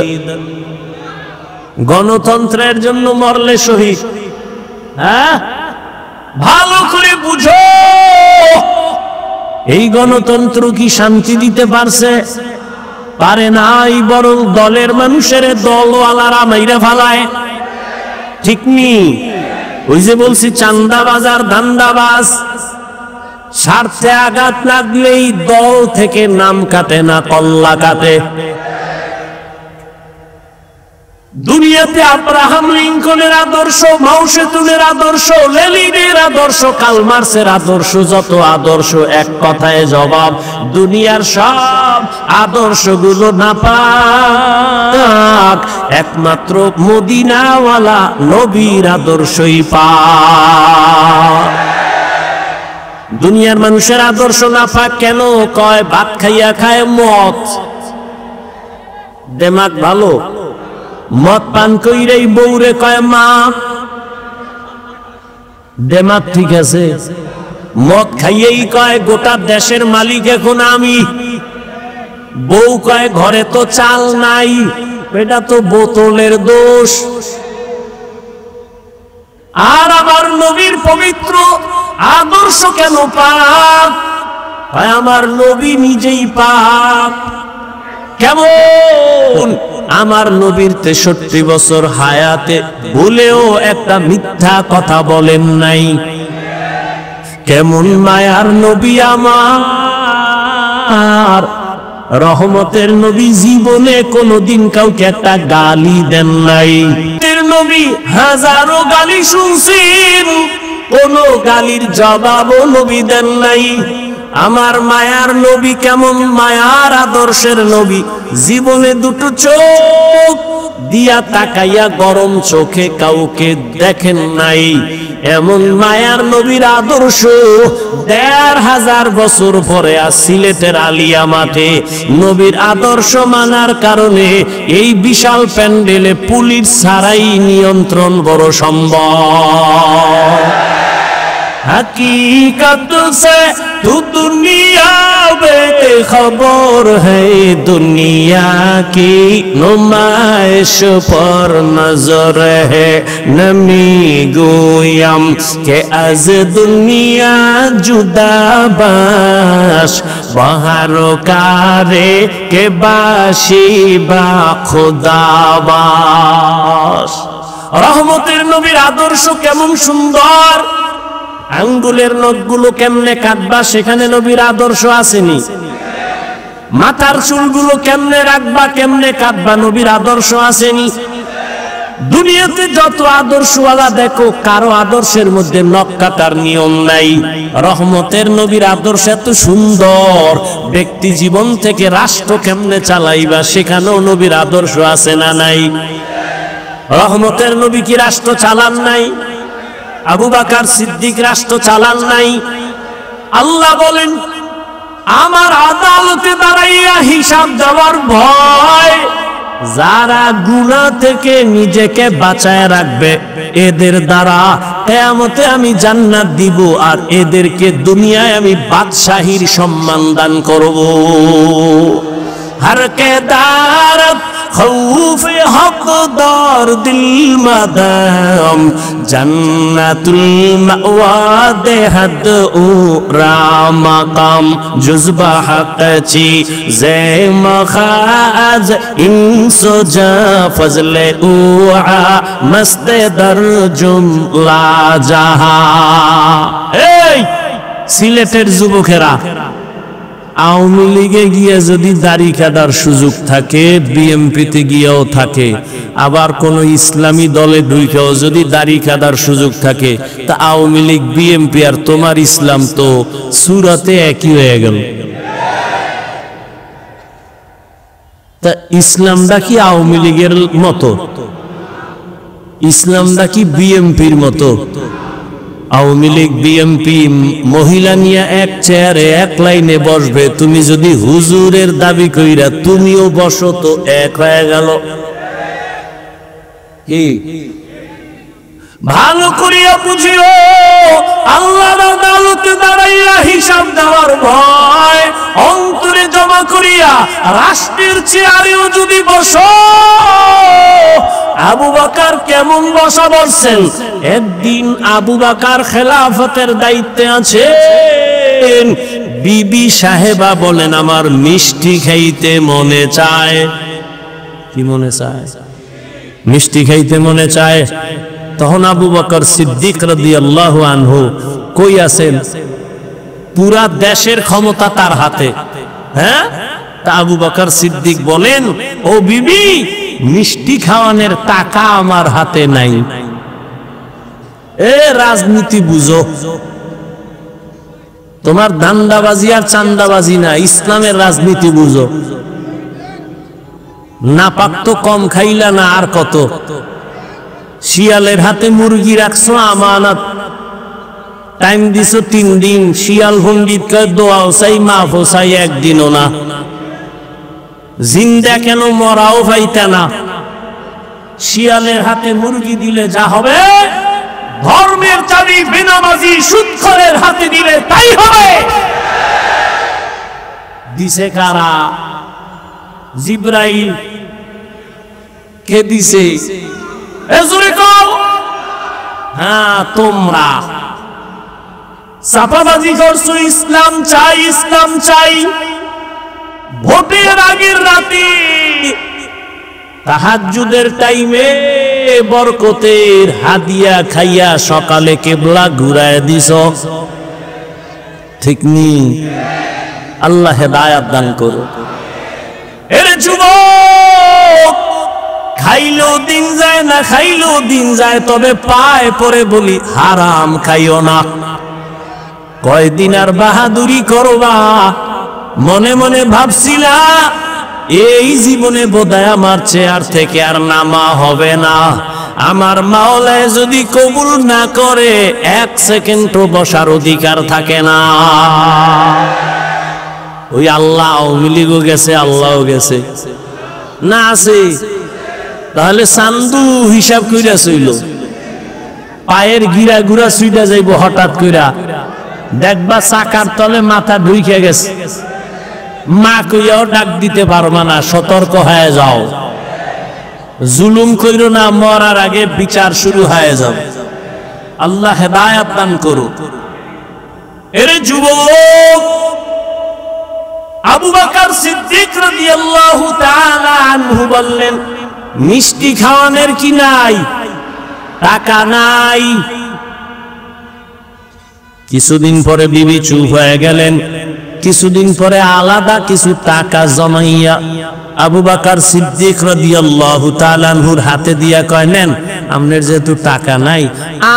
গণতন্ত্রের জন্য মরলে শহীদ? হ্যাঁ, ভালো করে বুঝো, এই গণতন্ত্র কি শান্তি দিতে পারছে? পারে নাই, বরং দলের মানুষের দলওয়ালারা মাইরা ফালায়। ঠিক নি? ওই যে বলছি চান্দাবাজ আর ধান্দাবাজ, স্বার্থে আঘাত লাগলেই দল থেকে নাম কাটে না, কল্লা কাটে। দুনিয়াতে আব্রাহাম লিঙ্কনের আদর্শ, মাও সেতুনের আদর্শ, লেনিনের আদর্শ, কার্ল মার্ক্সের আদর্শ, যত আদর্শ এক কথায় জবাব। দুনিয়ার সব আদর্শগুলো নাপাক, একমাত্র মদিনাওয়ালা নবীর আদর্শই পাক। দুনিয়ার মানুষের আদর্শ নাপাক কেন? কয় ভাত খাইয়া খায় মদ, দেমাগ ভালো, মদ পান কইরেই বউরে কয় মা, দেমাগ ঠিক আছে। মদ খাইয়েই কয় গোটা দেশের মালিক এখন আমি। বউ কয় ঘরে তো চাল নাই, এটা তো বোতলের দোষ। আর আমার নবীর পবিত্র আদর্শ কেন পাপ? আমার নবী নিজেই পাপ। কেমন? আমার নবীর 63 বছর হায়াতে ভুলেও একটা মিথ্যা কথা বলেন নাই। কেমন মায়ার নবী আমার, রহমতের নবী, জীবনে কোনদিন কাউকে একটা গালি দেন নাই। নবী হাজারো গালি শুনছেন, কোন গালির জবাবও নবী দেন নাই। আমার মায়ার নবী কেমন মায়ার আদর্শের নবী, জীবনে দুটো চোখ দিয়া তাকাইয়া গরম চোখে কাউকে দেখেন নাই। এমন মায়ার নবীর আদর্শ ১৫০০ বছর পরে সিলেটের আলিয়া মাঠে নবীর আদর্শ মানার কারণে এই বিশাল প্যান্ডেলে পুলিশ ছাড়াই নিয়ন্ত্রণ বড় সম্ভব। हकीकत से तू दुनिया बेखबर है, दुनिया की नुमाइश पर नजर है। नमी गोयम के आज दुनिया जुदा बाश, बहारो कारे के बाशी बा खुदा बाश। रहमतेर नबीर आदर्श केमन सुंदर, আঙ্গুলের নখগুলো কেমনে কাটবা সেখানে নবীর আদর্শ আসেনি। মাথার চুলগুলো কেমনে রাখবা, কেমনে কাটবা, নবীর আদর্শ আসেনি। দুনিয়াতে যত আদর্শওয়ালা দেখো, কারো আদর্শের মধ্যে নখ কাটার নিয়ম নাই। রহমতের নবীর আদর্শ এত সুন্দর, ব্যক্তি জীবন থেকে রাষ্ট্র কেমনে চালাইবা সেখানেও নবীর আদর্শ আছে না নাই? রহমতের নবী কি রাষ্ট্র চালান নাই? আবু বকর সিদ্দিক রাষ্ট্র চালান নাই? আল্লাহ বলেন আমার আদালতে দাঁড়াইয়া হিসাব দেওয়ার ভয়, যারা গুনাহ থেকে নিজেকে বাঁচায় রাখবে এদের দ্বারা কিয়ামতে আমি জান্নাত দিব, আর এদেরকে দুনিয়ায় আমি বাদশাহীর সম্মান দান করব। हर के दारत खौफ हक़दार दिल मदाम, जन्नतुल मअवा देहद उरा मकाम, जुज़्बा हक़ची ज़े मखाज इंसो जा फज़ले उआ मस्त दर जुमला जहा। এই সিলেটের যুবকেরা, আওয়ামী লীগে গিয়ে যদি দাড়ি কাটার সুযোগ থাকে, বিএমপিতে গিয়েও থাকে, আবার কোন ইসলামী দলে ঢুকেও যদি দাড়ি কাটার সুযোগ থাকে, তা আওয়ামী লীগ, বিএমপি আর তোমার ইসলাম তো সূরাতে একই হয়ে গেল। তা ইসলামটা কি আওয়ামী লীগের মতো? ইসলামটা কি বিএমপির মতো? আওয়ামী লীগ বিএমপি মহিলা নিয়ে এক চেয়ারে এক লাইনে বসবে, তুমি যদি হুজুরের দাবি কইরা তুমিও বসো তো এক হয়ে গেল। কি ভালো করিয়া বুঝিও, আল্লাহর আদালতে দাঁড়াইয়া হিসাব দেওয়ার ভয় অন্তরে জমা করিয়া রাষ্ট্রের চেয়ারেও যদি বসো। আবু বকর কেমন বসা বসছেন? একদিন আবু বকর খেলাফতের দায়িত্বে আছেন, বিবি সাহেবা বলেন আমার মিষ্টি খাইতে মনে চায়। কি মনে চায়? মিষ্টি খাইতে মনে চায়। তখন আবু বকর সিদ্দিক রাদিয়াল্লাহু আনহু কই আছেন? পুরা দেশের ক্ষমতা তার হাতে। হ্যাঁ, তা আবু বকর সিদ্দিক বলেন, ও বিবি, মিষ্টি খাওয়ানোর টাকা আমার হাতে নাই। এ রাজনীতি বুঝো, তোমার দান্দাবাজি আর চান্দাবাজি না, ইসলামের রাজনীতি বুঝো। না পাক তো কম খাইলা না, আর কত? শিয়ালের হাতে মুরগি রাখছো আমানত, টাইম দিছো 3 দিন, শিয়াল পণ্ডিত কয় দোয়াও চাই মাফও চাই, একদিনও না। জিন্দা কেন মরাও পাইতা না। শিয়ালের হাতে মুরগি দিলে যা হবে, ধর্মের চাবি বেনামাজি সুদখোরের হাতে দিলে তাই হবে। দিছে কারা? জিবরাইল। কে দিছে? হ্যাঁ, তোমরা চাপাবাজি করছো, ইসলাম চাই, ইসলাম চাই। ভোটের আগের রাতে তাহাজ্জুদের টাইমে বরকতের হাদিয়া খাইয়া সকালে কেবলা ঘুরায় দিছ। ঠিক নি? আল্লাহ হেদায়াত দান করো। এর যুবক, খাইলেও দিন যায় না, খাইলেও দিন যায়, তবে পায় পরে বলি হারাম খাইও না। কয়দিন আর বাহাদুরি করবা? মনে মনে ভাবছিলা এই জীবনে বোধহয় আমার চেয়ার থেকে আর নামা হবে না। আমার মাওলায় যদি কবুল না করে 1 সেকেন্ডও বসার অধিকার থাকে না। ওই আল্লাহ আওয়ামী লীগও গেছে, আল্লাহও গেছে না, আছে? তাহলে চান্দু হিসাব কইরা চইল, পায়ের গিরা গুড়া সুইটা যাইব হঠাৎ কইরা, দেখবা চাকার তলে মাথা ঢুইকে গেছে। মা কইয়াও ডাক দিতে পারবা না, সতর্ক হয়ে যাও। জুলুম কইরো না, মরার আগে বিচার শুরু হয়ে যাবে। আল্লাহ হেদায়াত দান করো। এর যুবক, আবু বকর সিদ্দিক রাদিয়াল্লাহু তাআলা আনহু বললেন, মিষ্টি খাওয়ানোর কি নাই? টাকা নাই। কিছুদিন পরে বিবি চুপ হয়ে গেলেন। কিছুদিন পরে আলাদা কিছু টাকা জমাইয়া আবু বকর সিদ্দিক রাদিয়াল্লাহু তাআলা আনহুর হাতে দিয়া কয়, নেন, আপনার যেহেতু টাকা নাই,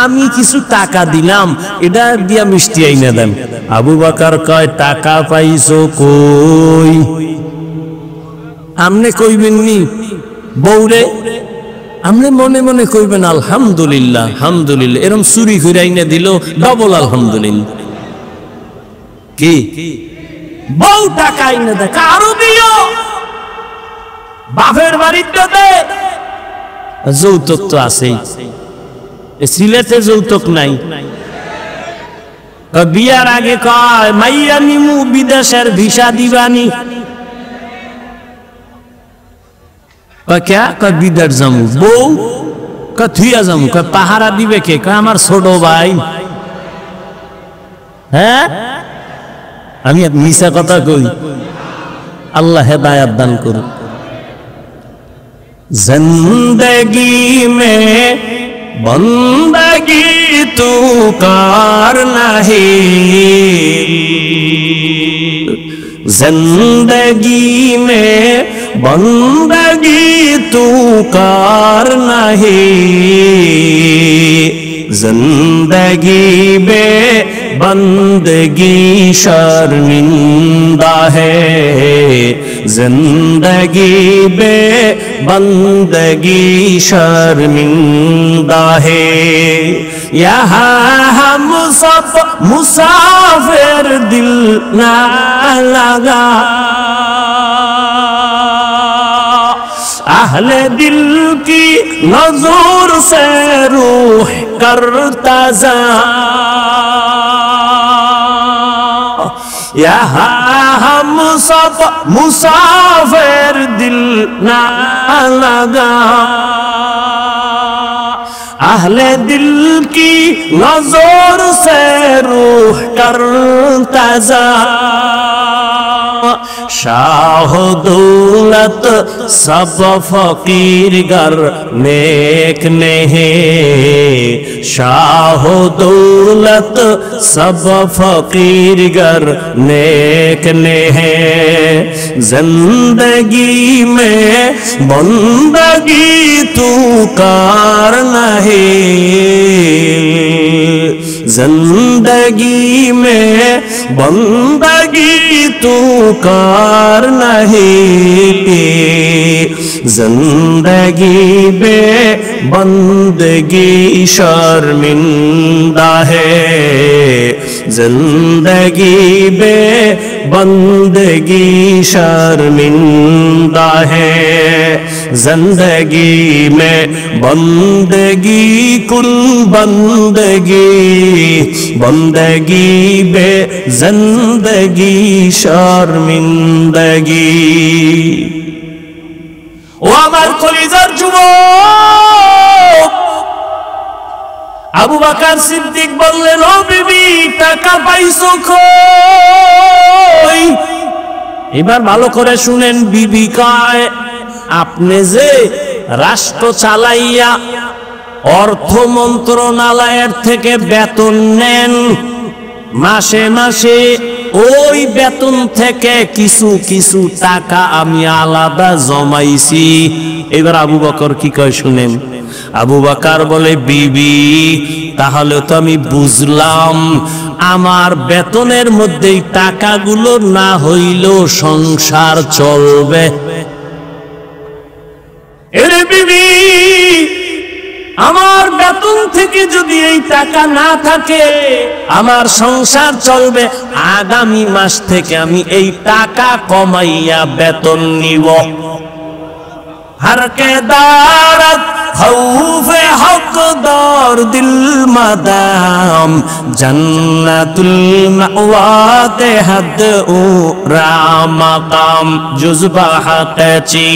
আমি কিছু টাকা দিলাম, এটা দিয়া মিষ্টি আইনা দেন। আবু বকর কয়, টাকা পাইছো কই? আমনে কইবেন নি বউরে? আমনে মনে মনে কইবেন আলহামদুলিল্লাহ, আলহামদুলিল্লাহ। এরকম চুরি করে আইনা দিল, ডবল আলহামদুলিল্লাহ। কি বউ টাকা আইনা দেয়, কারো দিও, বাপের বাড়িতে দে। যৌতুক তো আছেই, সিলেটে যৌতুক নাই। বিয়ার আগে কয়, মাইয়া নিমু, বিদেশের ভিসা দিবানি। বিদেশ যামু। বউ থুইয়া যামু। পাহারা দিবে কে? আমার ছোট ভাই। হ্যাঁ, আমি মিছা কথা কই? আল্লাহ হেদায়াত দান করুন। জিন্দগি মে বন্দগি তু কার নাহি, जिंदगी में बंदगी तू कार नहीं, जिंदगी बे बंदगी शर्मिंदा है, जिंदगी बे बंदगी शर्मिंदा है। यहाँ हम सब मुसाफिर दिल ना लगा, अहले दिल की नजर से रूह करता जा, यहाँ हम सब मुसाफिर दिल ना लगा, अहले दिल की नजर से रूह करता रज़ा शाह दौलत सब फकीर गर नेक नहीं शाह दौलत सब फकीर गर नेक नहीं जिंदगी में बंदगी तू कर नहीं जिंदगी में बंदगी तू कर नहीं जिंदगी में बंदगी शर्मिंदा है जिंदगी में बंदगी शर्मिंदा है जिंदगी में बंदगी कुल बंदगी बंदगी बे जिंदगी शर्मिंदगी ও আমার কলিজার যুবক আবু বকর সিদ্দিক বললেন ও বিবি টাকা পাইছো কই এবার ভালো করে শুনেন বিবি কয় আপনি যে রাষ্ট্র চালাইয়া অর্থ মন্ত্রণালয়ের থেকে বেতন নেন মাসে মাসে ওই বেতন থেকে কিছু কিছু টাকা আমি আলাদা জমাইছি এবার আবু বকর কি কয় শুনেন আবু বকর বলে বিবি তাহলে তো আমি বুঝলাম আমার বেতনের মধ্যেই টাকাগুলো না হইলেও সংসার চলবে এরে বিবি আমার বেতন থেকে যদি এই টাকা না থাকে আমার সংসার চলবে আগামী মাস থেকে আমি এই টাকা কমাইয়া বেতন নিব হরকে দারত খৌফে হকদার দিল মাদাম জান্নাতুল মাওয়াতে হাদ ও রামাকাম জুজবা হাতাচি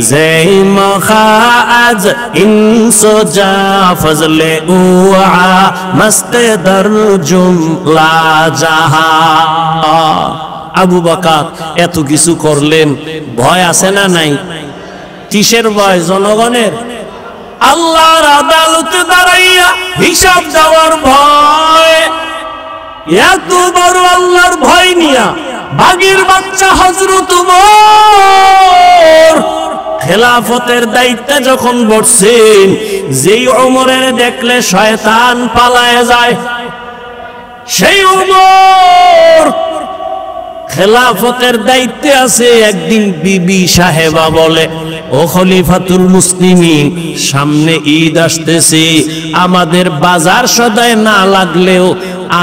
জেই মখাজ ইনসজা ফজলে উআ মস্ত দর জুমলা জাহা আবু বকর এত কিছু করলেন ভয় আছে না নাই কিসের ভয় জনগণের আল্লাহর আদালতে দাঁড়াইয়া হিসাব দেওয়ার ভয় এত বড় আল্লাহর ভয় নিয়া বাগির বাচ্চা হযরত ওমর খেলাফতের দায়িত্বে যখন বসছেন যেই ওমরের দেখলে শয়তান পালায় যায় সেই ওমর খেলাফতের দায়িত্বে আছে একদিন বিবি সাহেবা বলে ও খলিফাতুল মুসলিমিন সামনে ঈদ আসতেছে আমাদের বাজার সদায় না লাগলেও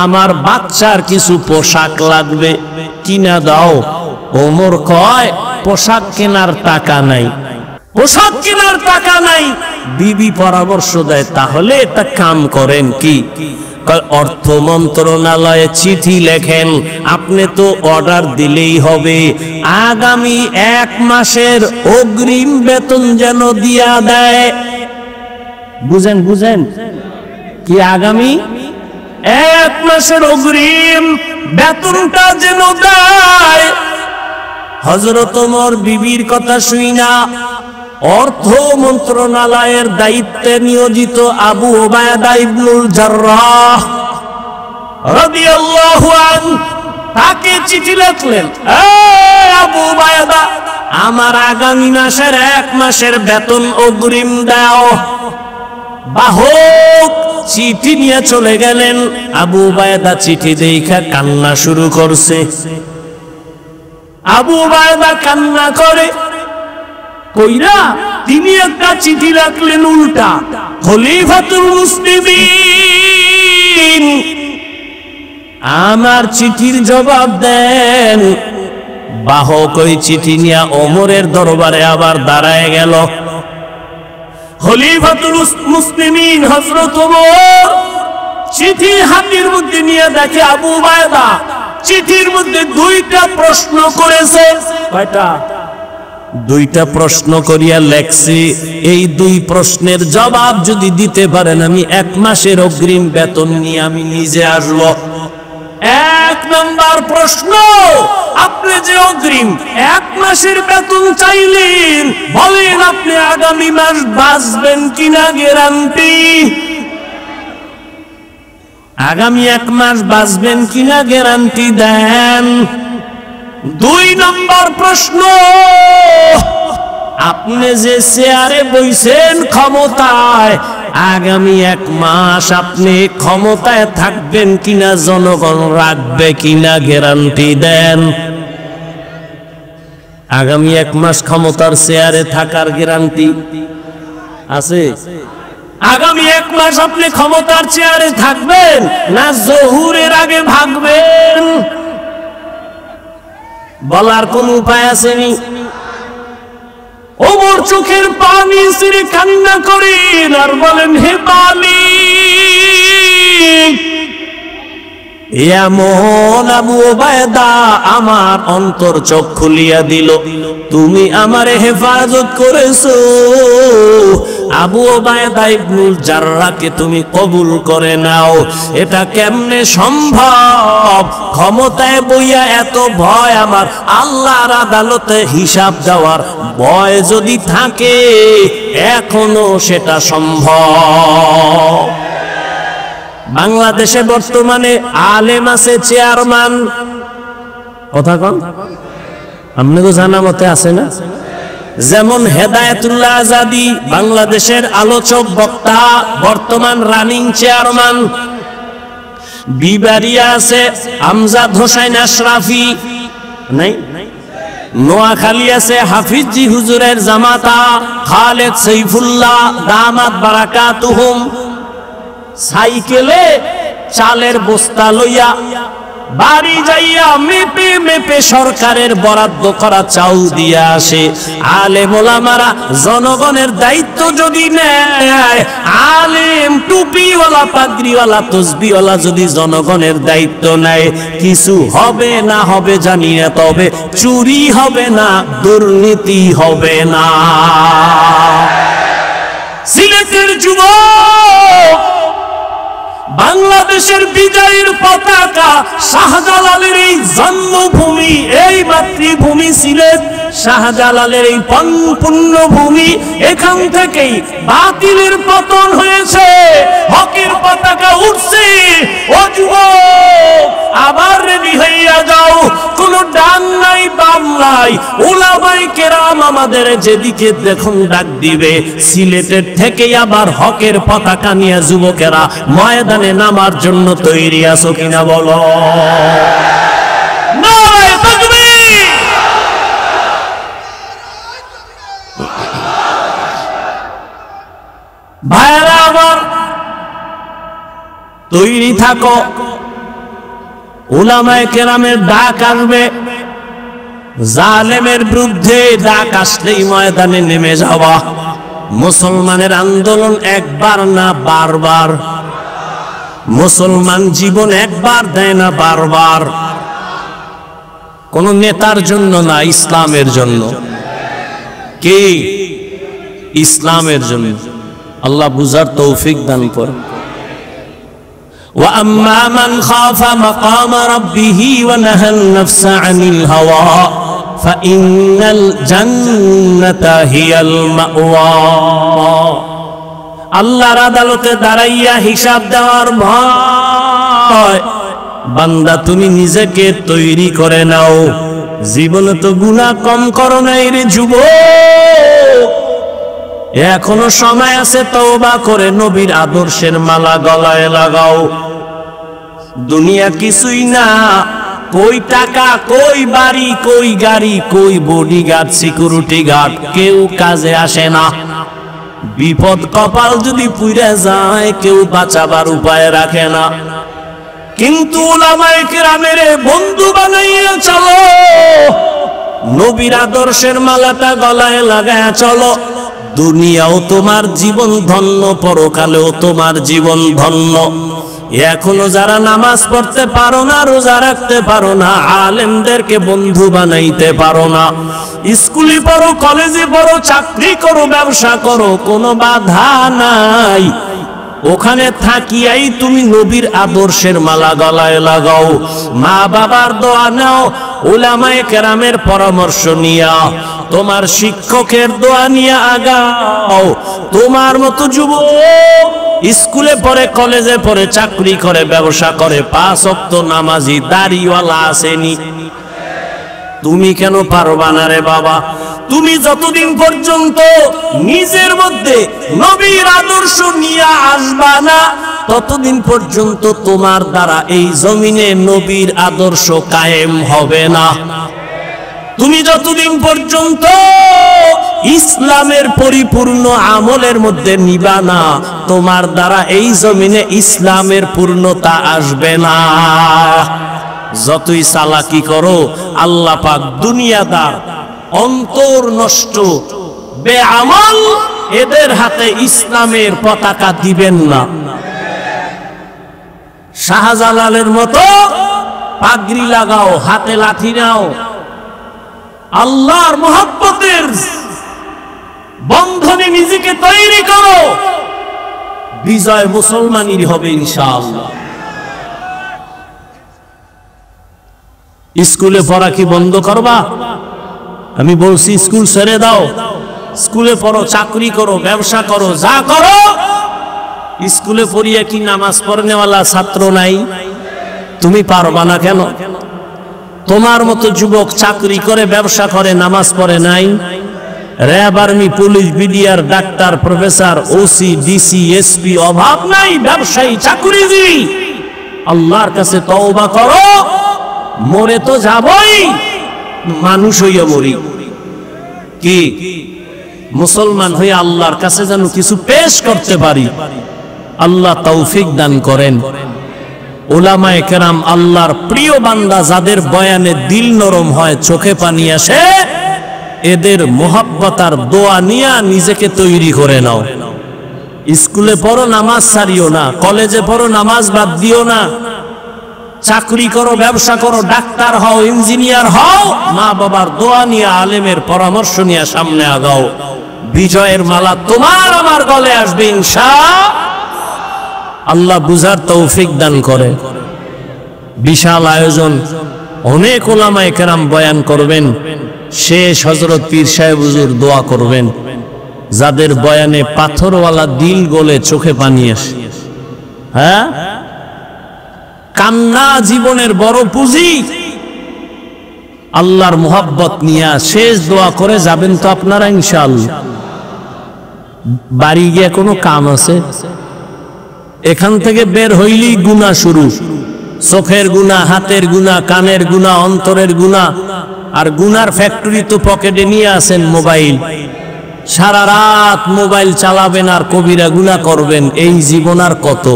আমার বাচ্চার কিছু পোশাক লাগবে কিনা দাও ওমর কয় পোশাক কেনার টাকা নাই পোশাক কেনার টাকা নাই বিবি পরামর্শ দেয় তাহলে একটা কাম করেন কি অর্থ মন্ত্রণালয়ে চিঠি লেখেন আপনি তো অর্ডার দিলেই হবে আগামী 1 মাসের অগ্রিম বেতন যেন দিয়া দেয় বুঝেন বুঝেন কি আগামী 1 মাসের অগ্রিম বেতনটা যেন দেয় হযরত ওমর বিবির কথা শুইনা অর্থ মন্ত্রণালয়ের দায়িত্বে নিয়োজিত আবু উবায়দা ইবনুল জাররাহ রাদিয়াল্লাহু আনহু তাকে চিঠি লিখলেন আবু উবায়দা আমার আগামী মাসের 1 মাসের বেতন অগ্রিম দাও বাহক চিঠি নিয়ে চলে গেলেন আবু উবায়দা চিঠি দেখা কান্না শুরু করছে আবু উবায়দা কান্না করে কইরা তিনি একটা চিঠি রাখলেন উল্টা খলিফাতুল মুসলিমিন আমার চিঠির জবাব দেন বাহক ওই চিঠি নিয়ে ওমরের দরবারে আবার দাঁড়ায় গেল খলিফাতুল মুসলিমিন হযরত ওমর চিঠি হাতের মধ্যে নিয়ে দেখে আবু উবায়দা চিঠির মধ্যে 2টা প্রশ্ন করেছে কয়টা 2টা প্রশ্ন করিয়া লেখছি এই 2 প্রশ্নের জবাব যদি দিতে পারেন আমি 1 মাসের অগ্রিম বেতন নিয়ে আমি নিজে আসব 1 নাম্বার প্রশ্ন, আপনি যে অগ্রিম 1 মাসের বেতন চাইলেন, বলেন আপনি আগামী মাস বাঁচবেন কিনা গ্যারান্টি? আগামী 1 মাস বাঁচবেন কিনা গ্যারান্টি দেন? 2 নম্বর প্রশ্ন, আপনি যে চেয়ারে বইছেন ক্ষমতায়, আগামী 1 মাস আপনি ক্ষমতায় থাকবেন কিনা, জনগণ রাখবে কিনা, গ্যারান্টি দেন? আগামী 1 মাস ক্ষমতার চেয়ারে থাকার গ্যারান্টি আছে? আগামী 1 মাস আপনি ক্ষমতার চেয়ারে থাকবেন না জহুরের আগে ভাগবেন? বলার কোন উপায় আসেনি? ওমর চোখের পানি ছেড়ে কান্না করেন আর বলেন, হে মালিক, এমন আবু ওবায়দা আমার অন্তর চোখ খুলিয়া দিল, তুমি আমারে হেফাজত করেছো। আবু ওবায়দা ইবনুল জাররাহকে তুমি কবুল করে নাও। এটা কেমনে সম্ভব? ক্ষমতায় বইয়া এত ভয় আমার, আল্লাহর আদালতে হিসাব দেওয়ার ভয় যদি থাকে, এখনো সেটা সম্ভব। বাংলাদেশে বর্তমানে আলেম আছে চেয়ারম্যান, কথা কন, আপনাকে জানা মতে আছে না? যেমন হেদায়েতুল্লাহ আজাদী বাংলাদেশের আলোচক বক্তা, বর্তমান রানিং চেয়ারম্যান। বিবারিয়া আছে আমজাদ হোসেন আশরাফি, নাই? নোয়াখালী আছে হাফিজি হুজুরের জামাতা খালেদ সাইফুল্লাহ দামাত বারাকাতুহুম। সাইকেলে চালের বস্তা লইয়া বাড়ি যাইয়া মেপে মেপে সরকারের বরাদ্দ করা চাউল দিয়া আসে। আলেম ওলামারা জনগণের দায়িত্ব যদি নেয়, আলেম টুপিওয়ালা পাগড়িওয়ালা তসবিওয়ালা যদি জনগণের দায়িত্ব নেয়, কিছু হবে না হবে জানি না, তবে চুরি হবে না, দুর্নীতি হবে না। সিলেটের যুবক, বাংলাদেশের বিজয়ের পতাকা, শাহজালালের এই জন্মভূমি, এই মাতৃভূমি সিলেট, শাহজালালের এই পুণ্যভূমি, এখান থেকেই বাতিলের পতন হয়েছে, হকের পতাকা উঠছে। ও যুবক, আবার রেডি হইয়া যাও, কোন ডান নাই বাম নাই, উলামায়ে কেরাম আমাদের যেদিকে দেখুন ডাক দিবে, সিলেটের থেকে আবার হকের পতাকা নিয়ে যুবকেরা ময়দানে নামার জন্য তৈরি আছো কিনা বলো? নারায়ে তাকবীর! ভাইরা আমার, তৈরি থাকো, উলামায়ে কেরামের ডাক আসবে, জালেমের বিরুদ্ধে ডাক আসলেই ময়দানে নেমে যাওয়া। মুসলমানের আন্দোলন একবার না বারবার, মুসলমান জীবন একবার দেয় না বারবার। কোন নেতার জন্য না, ইসলামের জন্য। কি? ইসলামের জন্য। আল্লাহ বুঝার তৌফিক দান করেন। وَأَمَّا مَنْ خَافَ مَقَامَ رَبِّهِ وَنَهَى النَّفْسَ عَنِ الْهَوَى فَإِنَّ الْجَنَّةَ هِيَ الْمَأْوَى। আল্লাহর আদালতে দাঁড়াইয়া হিসাব দেওয়ার ভয়, বান্দা তুমি নিজেকে তৈরি করে নাও। জীবনে তো গুনাহ কম করো নাই রে যুবক, এখনো সময় আছে, তওবা করে নবীর আদর্শের মালা গলায় লাগাও। দুনিয়া কিছুই না, কই টাকা, কই বাড়ি, কই গাড়ি, কই বডিগার্ড, সিকিউরিটি গার্ড, কেউ কাজে আসে না। বিপদ কপাল যদি পুইরা যায়, কেউ বাঁচাবার উপায় রাখে না। কিন্তু উলামায়ে কেরামের বন্ধু বানাইয়া চলো, নবীর আদর্শের মালাটা গলায় লাগায়া চলো। দুনিয়াও তোমার জীবন ধন্য, পরকালেও তোমার জীবন ধন্য। এখনো যারা নামাজ পড়তে পারো না, রোজা রাখতে পারো না, আলেমদেরকে বন্ধু বানাইতে পারো না, স্কুলে পড়ো, কলেজে পড়ো, চাকরি করো, ব্যবসা করো, কোনো বাধা নাই। ওখানে থাকিয়াই তুমি নবীর আদর্শের মালা গলায় লাগাও, মা বাবার দোয়া নাও, উলামায়ে কেরামের পরামর্শ নিয়া, তোমার শিক্ষকের দোয়া নিয়ে আগাও। তোমার মতো যুবক স্কুলে পড়ে, কলেজে পড়ে, চাকরি করে, ব্যবসা করে, 5 ওয়াক্ত নামাজি দাড়িওয়ালা আসেনি, তুমি কেন পারবা না রে বাবা? তুমি যতদিন পর্যন্ত নিজের মধ্যে নবীর আদর্শ নিয়ে আসবা না, ততদিন পর্যন্ত তোমার দ্বারা এই জমিনে নবীর আদর্শ কায়েম হবে না। তুমি যতদিন পর্যন্ত ইসলামের পরিপূর্ণ আমলের মধ্যে নিবা না, তোমার দ্বারা এই জমিনে ইসলামের পূর্ণতা আসবে না। যতই চালাকি করো, আল্লাহ পাক দুনিয়াদার, অন্তর নষ্ট, বেআমল এদের হাতে ইসলামের পতাকা দিবেন না। শাহজালালের মতো পাগড়ি লাগাও, হাতে লাঠি নাও, আল্লাহর মহব্বতের বন্ধনে নিজেকে তৈরি করো, বিজয় মুসলমানেরই হবে ইনশাআল্লাহ। স্কুলে পড়া কি বন্ধ করবা? আমি বলছি স্কুল ছেড়ে দাও, স্কুলে পড়ো, চাকরি করো, ব্যবসা করো, যা করো। স্কুলে পড়িয়া কি নামাজ পড়নেওয়ালা ছাত্র নাই? তুমি পারবা না কেন? তোমার মতো যুবক চাকরি করে, ব্যবসা করে, নামাজ পড়ে নাই? RAB, army, police, BDR, doctor, professor, OC, DC, SP, অভাব নাই, ব্যবসায়ী, চাকরিজীবী। আল্লাহর কাছে তওবা করো, মরে তো যাবই, মানুষ হইয়া মরি, কি মুসলমান হইয়া আল্লাহর কাছে যেন কিছু পেশ করতে পারি। আল্লাহ তৌফিক দান করেন। উলামায়ে কেরাম আল্লাহর প্রিয় বান্দা, যাদের বয়ানে দিল নরম হয়, চোখে পানি আসে, এদের মোহাব্বত আর দোয়া নিয়া নিজেকে তৈরি করে নাও। স্কুলে পড়ো, নামাজ ছাড়িও না, কলেজে পড়ো, নামাজ বাদ দিও না, চাকরি করো, ব্যবসা করো, ডাক্তার হও, ইঞ্জিনিয়ার হও, মা বাবার দোয়া নিয়ে, আলেমের পরামর্শ নিয়ে সামনে আগাও। বিজয়ের মালা তোমার আমার গলে আসবে ইনশাআল্লাহ। বুঝার তৌফিক দান করে। বিশাল আয়োজন, অনেক উলামায়ে কেরাম বয়ান করবেন, শেষ হযরত পীর সাহেব হুজুর দোয়া করবেন। যাদের বয়ানে পাথরওয়ালা দিল গলে চোখে পানি আসে, হ্যাঁ, কান্না জীবনের বড় পুঁজি। আল্লাহর মোহাব্বত নিয়ে শেষ দোয়া করে যাবেন তো আপনারা ইনশাআল্লাহ। বাড়ি গিয়ে কোনো কাম আছে? এখান থেকে বের হইলেই গুনাহ শুরু। চোখের গুনাহ, হাতের গুনাহ, কানের গুনাহ, অন্তরের গুনাহ। আর গুনার ফ্যাক্টরি তো পকেটে নিয়ে আসেন মোবাইল। সারা রাত মোবাইল চালাবেন আর কবিরা গুনাহ করবেন। এই জীবন আর কত?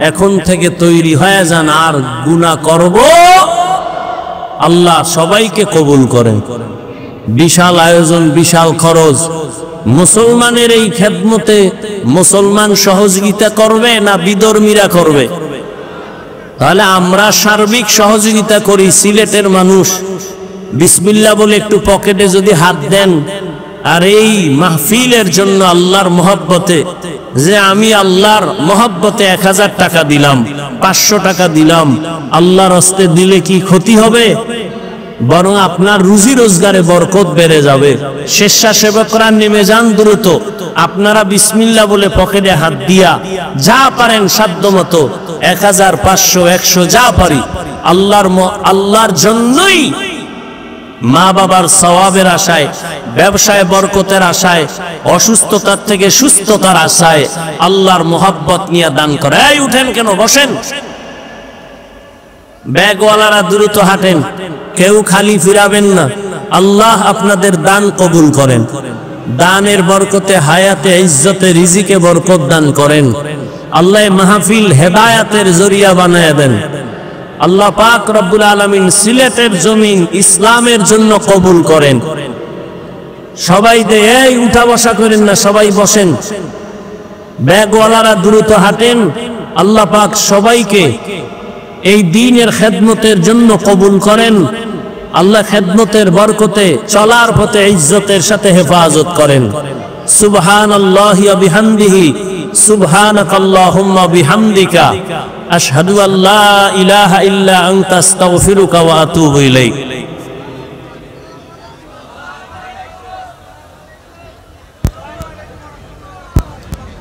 এখন থেকে তৈরি হয়ে যান, আর গুনাহ করব। আল্লাহ সবাইকে কবুল করেন। বিশাল আয়োজন, বিশাল খরচ। মুসলমানের এই খেদমতে মুসলমান সহযোগিতা করবে না বিধর্মীরা করবে? তাহলে আমরা সার্বিক সহযোগিতা করি। সিলেটের মানুষ বিসমিল্লাহ বলে একটু পকেটে যদি হাত দেন, আর এই মাহফিলের জন্য আল্লাহর মহব্বতে, যে আমি আল্লাহর মহব্বতে 1000 টাকা দিলাম, 500 টাকা দিলাম, আল্লাহর হস্তে দিলে কি ক্ষতি হবে? বরং আপনার রুজি রোজগারে বরকত বেড়ে যাবে। স্বেচ্ছাসেবকরা নেমে যান দ্রুত। আপনারা বিসমিল্লাহ বলে পকেটে হাত দিয়া যা পারেন সাধ্য মতো, 1000, 500, 100 যা পারি, আল্লাহর জন্যই, মা বাবার সওয়াবের আশায়, ব্যবসায় বরকতের আশায়, অসুস্থতার থেকে সুস্থতার আশায়, আল্লাহর মোহাব্বত নিয়ে দান করে। এই উঠেন কেন, বসেন। ব্যাগওয়ালারা দ্রুত হাঁটেন, কেউ খালি ফিরাবেন না। আল্লাহ আপনাদের দান কবুল করেন। দানের বরকতে হায়াতে, ইজ্জতে, রিজিকে বরকত দান করেন। আল্লাহ মাহফিল হেদায়াতের জরিয়া বানায় দেন। আল্লাহ পাক রব্বুল আলামিন সিলেটের জমিন ইসলামের জন্য কবুল করেন। সবাই এই উঠা বসা করেন না, সবাই বসেন। ব্যাগওয়ালারা দ্রুত হাঁটেন। আল্লাহ পাক সবাইকে এই দ্বীনের খেদমতের জন্য কবুল করেন। আল্লাহ খেদমতের বরকতে চলার পথে ইজ্জতের সাথে হেফাজত করেন। সুবহানাল্লাহি ওয়া বিহামদিহি সুবহানাকাল্লাহুম্মা বিহামদিকা আশহাদু আল্লা ইলাহা ইল্লা আনতা আস্তাগফিরুকা ওয়া আতুবু ইলাইক।